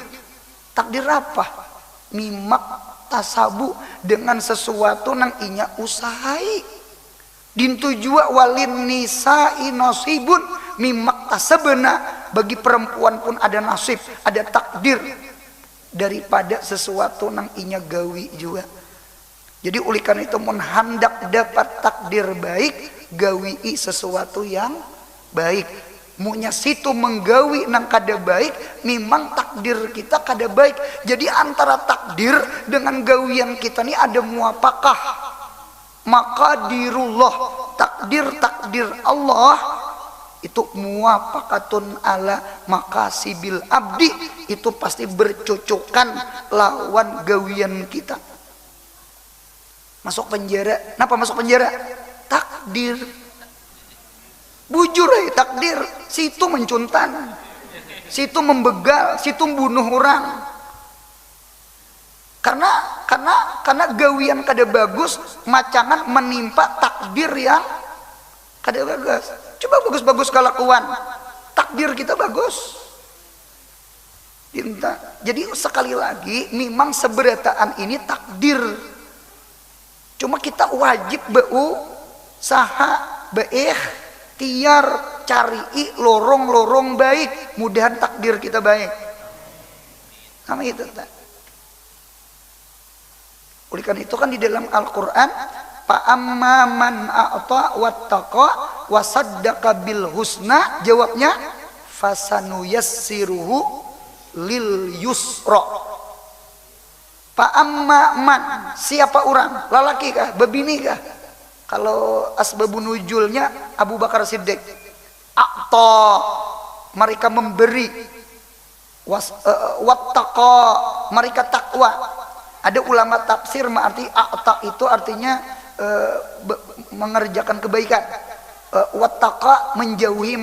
Takdir apa? Mimak tasabu, dengan sesuatu nang inya usahai. Dintu jua walin nisa inosibun mimak tasabna, bagi perempuan pun ada nasib, ada takdir daripada sesuatu nang inya gawi juga. Jadi ulikan itu mun hendak dapat takdir baik, gawi sesuatu yang baik. Munya situ menggawi nang kada baik, memang takdir kita kada baik. Jadi antara takdir dengan gawian kita ini ada muapakah. Maka dirullah, takdir Allah itu muwafaqatun ala makasibil abdi, itu pasti bercocokan lawan gawian kita. Masuk penjara, kenapa masuk penjara? Takdir. Bujur takdir, situ mencuntan, situ membegal, situ membunuh orang. Karena gawian kada bagus, macangan menimpa takdir yang kada bagus. Coba bagus-bagus kelakuan, takdir kita bagus. Jadi sekali lagi, memang seberataan ini takdir. Cuma kita wajib saha tiar cari lorong-lorong baik, mudahan takdir kita baik. Sama itu. Oleh karena itu kan di dalam Al-Quran, fa'amma man a'ta wattaqa wa saddaqa bil husna, jawabnya fasanuyassiruhu lil yusra. Fa'amma man, siapa orang, lalaki kah, bebini kah? Kalau asbabun nuzulnya Abu Bakar Siddiq. A'ta, mereka memberi, wattaqa, mereka takwa. Ada ulama tafsir arti a'ta itu artinya mengerjakan kebaikan. Wattaqa menjauhi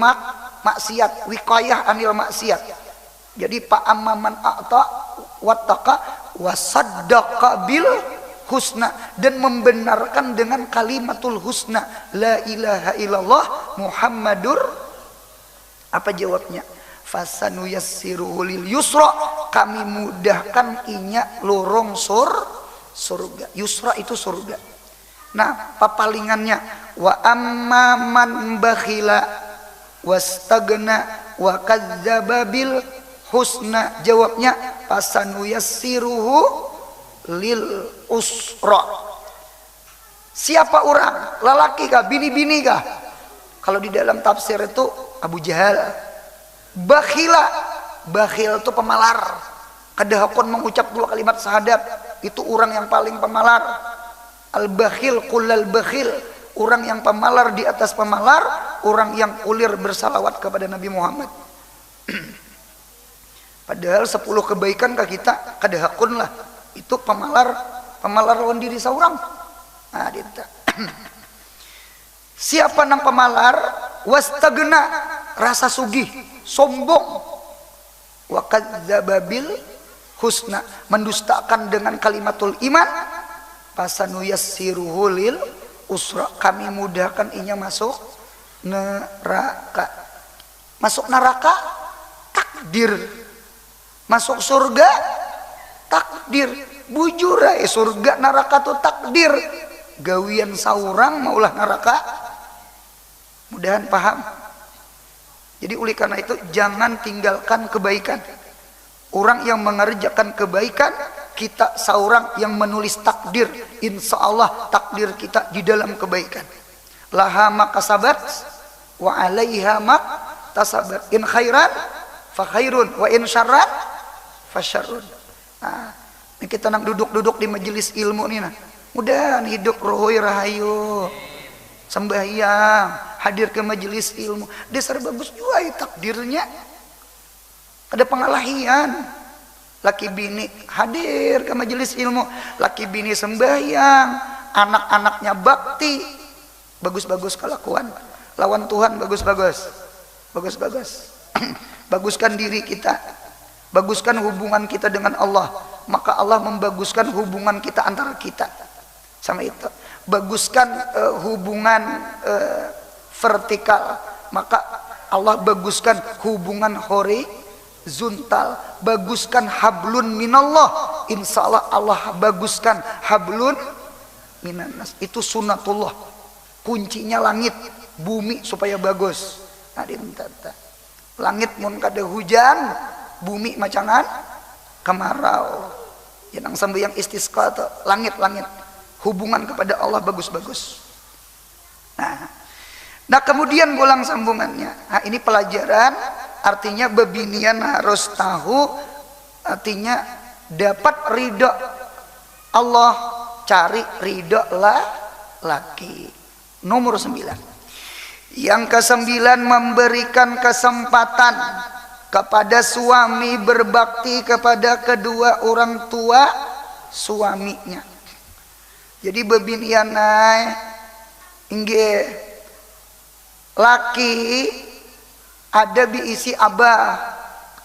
maksiat, wiqayah anil maksiat. Jadi fa'amma man a'ta wattaqa wasaddaqa bil husna, dan membenarkan dengan kalimatul husna, la ilaha illallah Muhammadur, apa jawabnya? Fasanuyassiruhu lil yusra, kami mudahkan inya lorong surga. Yusra itu surga. Nah, papalingannya wa amma man bakhila wastagna wa kadzdzaba bil husna, jawabnya fasanuyassiruhu lil usra. Siapa orang? Lelaki kah? Bini-bini kah? Kalau di dalam tafsir itu Abu Jahal. Bakhila, bakhil itu pemalar. kada hakon mengucap 2 kalimat syahadat, itu orang yang paling pemalar. Al-bakhil kullal bakhil, orang yang pemalar di atas pemalar, orang yang ulir bersalawat kepada Nabi Muhammad. Padahal 10 kebaikan ke kita kada hakun lah, itu pemalar lawan diri seorang. Nah, dinta. Siapa nang pemalar? Wastagna, rasa sugih, sombong. Wa kadzdzaba bil husna, mendustakan dengan kalimatul iman. Fasanuyassiruhu lil usra, kami mudahkan inya masuk neraka. Masuk neraka takdir, masuk surga takdir. Bujur surga neraka tuh takdir, gawian saurang maulah neraka. Mudahan paham. Jadi oleh karena itu jangan tinggalkan kebaikan. Orang yang mengerjakan kebaikan, kita seorang yang menulis takdir. Insya Allah takdir kita di dalam kebaikan. Laha makasabat wa alaiha maktasabat. In khairan fa khairun wa in syarran fa syarrun. Nah, ini kita nak duduk-duduk di majelis ilmu nih nah. Mudahan hidup rohoi rahayu. Sembahyang, hadir ke majelis ilmu, dasar bagus juga ya takdirnya. Ada pengalahian, laki bini hadir ke majelis ilmu, laki bini sembahyang, anak-anaknya bakti, bagus-bagus kelakuan, lawan Tuhan bagus-bagus, baguskan diri kita, baguskan hubungan kita dengan Allah, maka Allah membaguskan hubungan kita antara kita sama itu. Baguskan hubungan vertikal, maka Allah baguskan hubungan horizontal. Baguskan hablun minallah, insya Allah Allah baguskan hablun minannas. Itu sunnatullah, kuncinya langit bumi supaya bagus. Nah, langit mun kada hujan, bumi macangan kemarau. Yang sembahyang istisqa tuh langit-langit, hubungan kepada Allah bagus-bagus. Nah kemudian bolang sambungannya. Nah ini pelajaran, artinya bebinian harus tahu, artinya dapat ridho Allah, cari ridho laki. Nomor 9. Yang ke-9, memberikan kesempatan kepada suami berbakti kepada kedua orang tua suaminya. Jadi bebinianai inge laki ada biisi abah,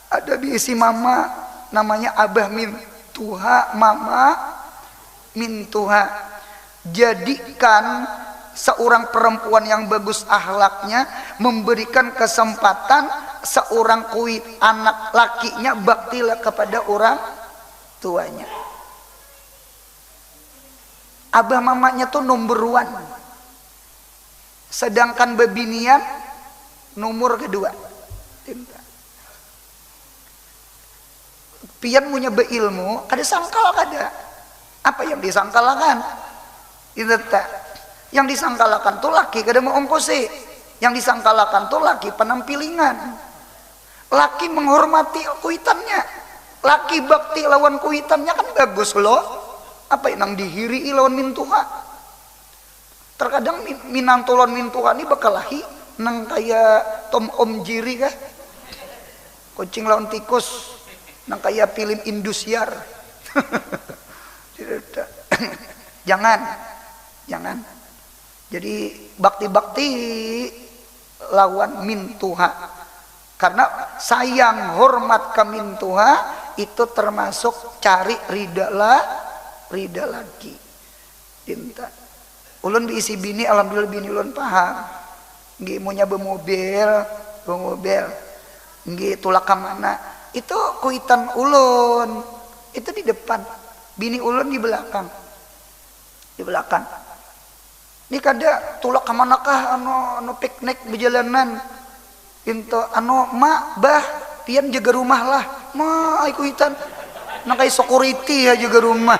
ada biisi mama, namanya abah min tuha, mama min tuha. Jadikan seorang perempuan yang bagus akhlaknya memberikan kesempatan seorang kuit anak lakinya baktilah kepada orang tuanya. Abah mamanya tuh nomor 1, sedangkan bebinian nomor 2. Pian punya beilmu, kada sangkal kada. Apa yang disangkalakan? Itu yang disangkalakan tuh laki kada mau ongkosi. Yang disangkalakan tuh laki penampilingan. Laki menghormati kuitannya. Laki bakti lawan kuitannya kan bagus loh. Apa yang dihiri lawan mintuha. Terkadang minantolon mintuha ini bakalahi nang kaya Tom Om Jiri kah, kucing lawan tikus nang kaya film Indosiar. jangan jadi bakti-bakti lawan mintuha, karena sayang hormat ke mintuha itu termasuk cari ridha lagi. Dinta ulun diisi bini, alhamdulillah bini ulun paham. Nggih monya bemobil nggih tulak ka mana, itu kuitan ulun itu di depan, bini ulun di belakang. Ini kada tulak ka manakah anu piknik berjalanan into anu mak bah pian jaga rumah lah ma ai kuitan nang kay security ya jaga rumah.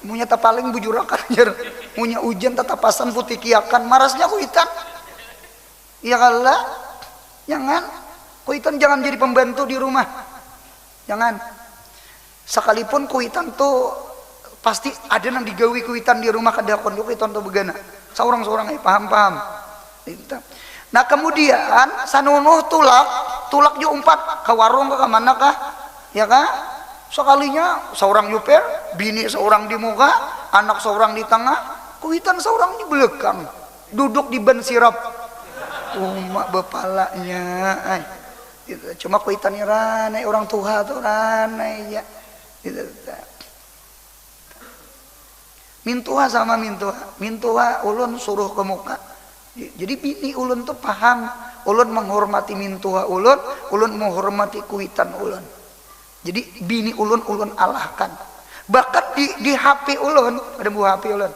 Munya paling bujurakan jer, munya ujian tatapasan putih kiakan marasnya kuitan. Ya kalah, jangan kuitan jangan jadi pembantu di rumah. Jangan. Sekalipun kuitan tuh pasti ada yang digawi kuitan di rumah kadakon kuitan tuh begana. Seorang-seorang paham. Nah kemudian sanunuh tulak ju umpat ke warung ke mana kah? Ya kah? Sekalinya seorang nyuper, bini seorang di muka, anak seorang di tengah, kuitan seorang di belakang, duduk di ban sirap. Mak bapalanya, cuma kuitan ranai orang tua tuh ranai ya. Mintuha sama mintuha ulun suruh ke muka. Jadi bini ulun tuh paham, ulun menghormati mintuha ulun menghormati kuitan ulun. Jadi bini ulun alahkan. Bahkan di HP ulun, ada buah HP ulun.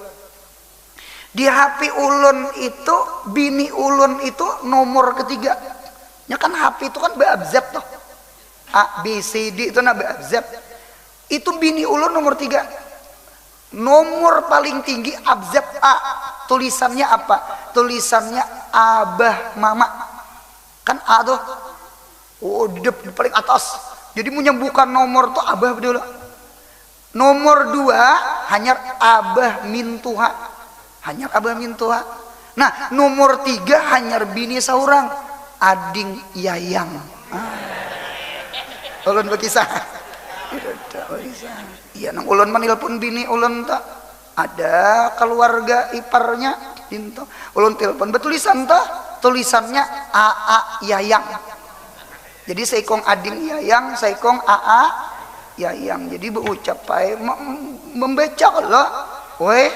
Di HP ulun itu bini ulun itu nomor ketiga. Ya kan HP itu kan beabzab tuh. A B C D itu beabzab. Itu bini ulun nomor 3. Nomor paling tinggi abzab A. Tulisannya apa? Tulisannya abah mama. Kan A tuh. Oh, di paling atas. Jadi menyembuhkan nomor tuh abah dulu. Nomor 2 hanya abah mintuha. Hanya abah mintuha. Nah, nomor 3 hanya bini seorang. Ading yayang. Ulun berkisah. Iya nang ulun menelpon bini ulun tak ada keluarga iparnya dinto ulun telepon betulisan tak tulisannya AA Yayang. Jadi saikong ading Yayang, saikong AA Yayang. Jadi berucap pai membaca lah. Weh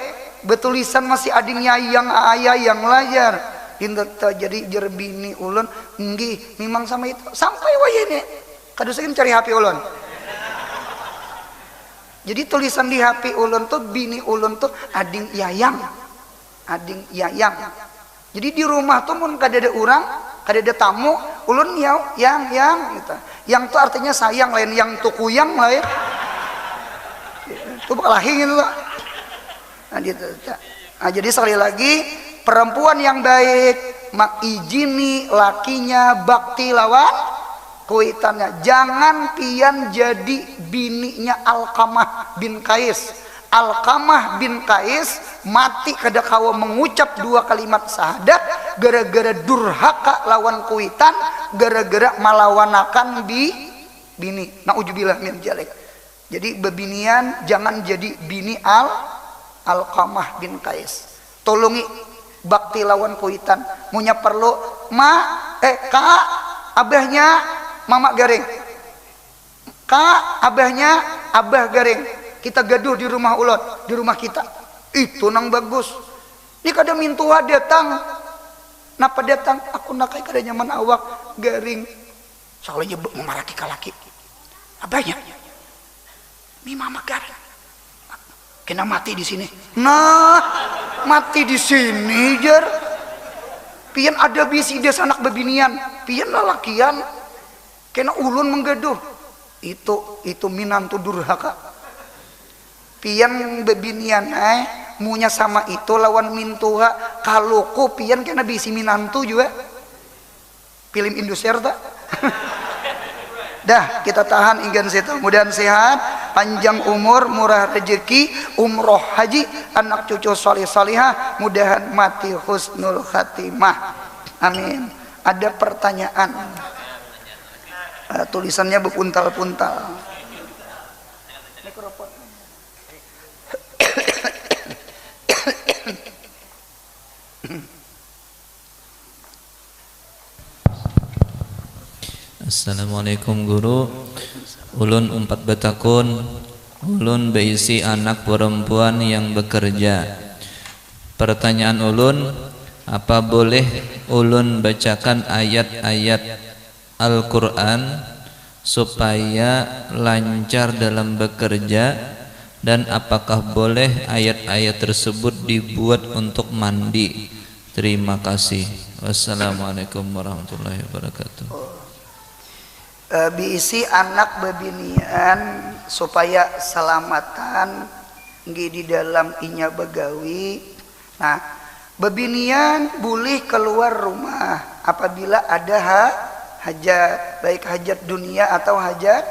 betulisan masih ading Yayang AA Yayang lajar. Dinto jadi jer bini ulun nggih memang sama itu sampai wayene kadusakeun cari HP ulun. Jadi tulisan di HP ulun tuh bini ulun tuh ading yayang. Ading yayang. Jadi di rumah tuh mun kadada orang, kadada tamu, ulun yang gitu. Yang tuh artinya sayang lain yang tuh kuyang lah ya. Itu bakal gitu loh. Nah, gitu. Nah, jadi sekali lagi perempuan yang baik izini lakinya bakti lawan kuitannya. Jangan pian jadi bininya Alqamah bin Qais. Alqamah bin Qais mati kada kawa mengucap 2 kalimat syahadat gara-gara durhaka lawan kuitan, gara-gara malawanakan bini. Nauzubillah min dzalik. Jadi bebinian jangan jadi bini Alqamah bin Qais. Tolongi bakti lawan kuitan. Munya perlu kak abahnya mama garing, kak abahnya abah garing, kita gaduh di rumah ulun, di rumah kita itu nang bagus. Ini kada mintuha datang, napa datang aku nakai kada nyaman awak garing soalnya memaraki kalaki abahnya mi mama garing kena mati di sini. Nah mati di sini jar pian ada bisi dia sanak bebinian pian lalakian kena ulun menggaduh itu minantu durhaka pian bebinian munya sama itu lawan mintuha kalau ko pian kena bisi minantu juga film Indosiar tak. Dah kita tahan ingin situ mudahan sehat panjang umur murah rezeki umroh haji anak cucu soleh solihah mudahan mati husnul khatimah amin. Ada pertanyaan? Tulisannya berpuntal-puntal. Mikrofon. Assalamualaikum guru. Ulun 4 betakun. Ulun berisi anak perempuan yang bekerja. Pertanyaan ulun, apa boleh ulun bacakan ayat-ayat Al-Quran supaya lancar dalam bekerja, dan apakah boleh ayat-ayat tersebut dibuat untuk mandi? Terima kasih. Wassalamualaikum warahmatullahi wabarakatuh. Biisi anak bebinian supaya selamatan di dalam inya begawi. Nah bebinian boleh keluar rumah apabila ada hajat, baik hajat dunia atau hajat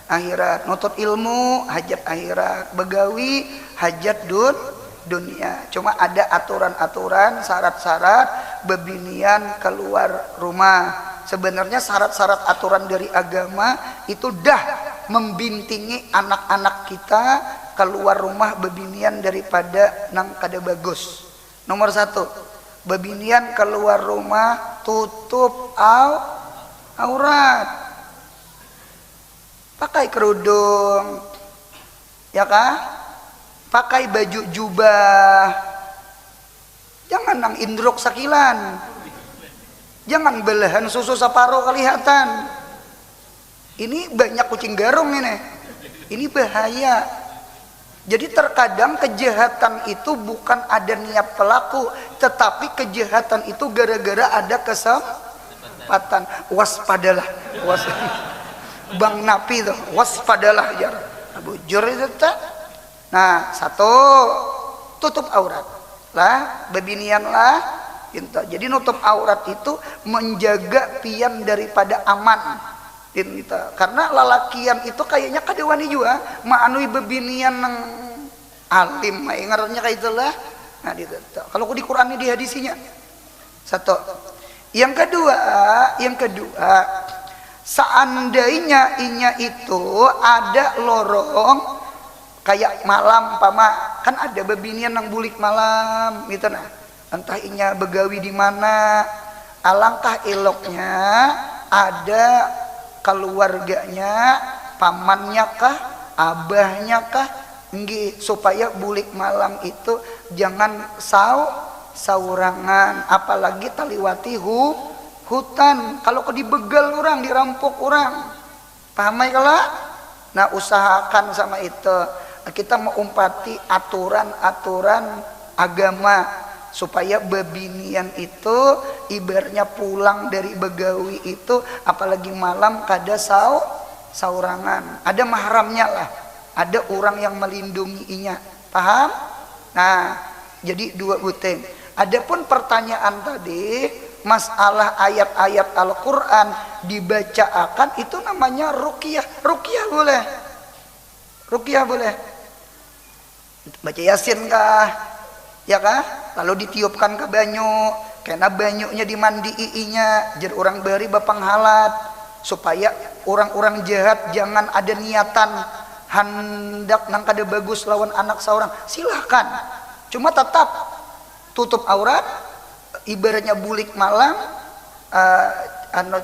akhirat, nutut ilmu hajat akhirat, begawi hajat dunia. Cuma ada aturan-aturan, syarat-syarat bebinian keluar rumah. Sebenarnya syarat-syarat aturan dari agama itu dah membintingi anak-anak kita keluar rumah bebinian daripada nang kada bagus. Nomor 1, bebinian keluar rumah tutup aurat, pakai kerudung, ya kah? Pakai baju jubah, jangan nang indruk sakilan, jangan belahan susu separuh kelihatan. Ini banyak kucing garung ini bahaya. Jadi terkadang kejahatan itu bukan ada niat pelaku, tetapi kejahatan itu gara-gara ada kesempatan. Waspadalah, Bang Napi tuh, waspadalah jar. Bujur itu tak. Nah, 1, tutup aurat lah, bebinian lah. Jadi nutup aurat itu menjaga pian daripada aman. Karena lalakian itu kayaknya kadewani juga ma'anui bebinian nang alim ngarannya kayak itulah. Nah, kalau di Quran ini di hadisinya. 1. Yang kedua, seandainya inya itu ada lorong kayak malam kan ada bebinian nang bulik malam gitu nah. Entah inya begawi di mana, alangkah eloknya ada keluarganya, pamannya kah, abahnya kah, supaya bulik malam itu jangan saurangan, apalagi taliwati hutan. Kalau dibegal orang, dirampok orang, paham ya kalau? Nah, usahakan sama itu. Kita mengumpati aturan-aturan agama supaya bebinian itu ibaratnya pulang dari begawi itu apalagi malam kada saurangan, ada mahramnya lah, ada orang yang melindungi inya, paham? Nah, jadi 2 buting. Adapun pertanyaan tadi masalah ayat-ayat Al-Quran dibacakan itu namanya ruqyah. Ruqyah boleh baca Yasin kah, ya kah? Lalu ditiupkan ke banyu, karena banyunya dimandiinya, jadi orang beri bapang halat, supaya orang-orang jahat jangan ada niatan hendak nang kada bagus lawan anak seorang. Silahkan, cuma tetap tutup aurat, ibaratnya bulik malam,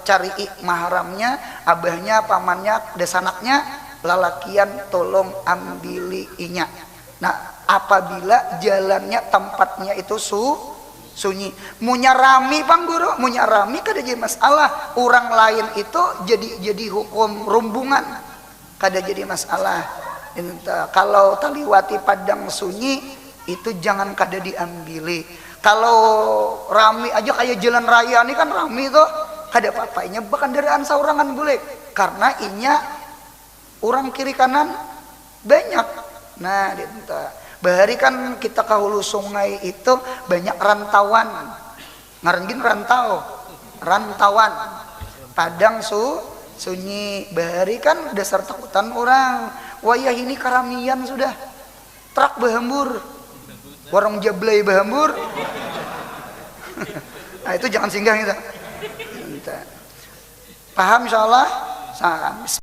cari mahramnya, abahnya, pamannya, desanaknya, lalakian tolong ambili inya. Nah, apabila jalannya tempatnya itu sunyi, munya rami pang guru, munya rami kada jadi masalah. Orang lain itu jadi hukum rumbungan, kada jadi masalah. Kalau taliwati padang sunyi itu jangan kada diambili. Kalau rami aja kayak jalan raya ini kan rami tuh, kada apa-apanya bahkan daraan saurangan boleh, karena inya orang kiri kanan banyak. Nah, bahari kan kita ke hulu sungai itu banyak rantauan, ngarengin rantauan, padang sunyi. Bahari kan dasar takutan orang, wayah ini karamian sudah, truk bahambur, warung jablay bahambur. Nah, itu jangan singgah kita. Paham insyaallah?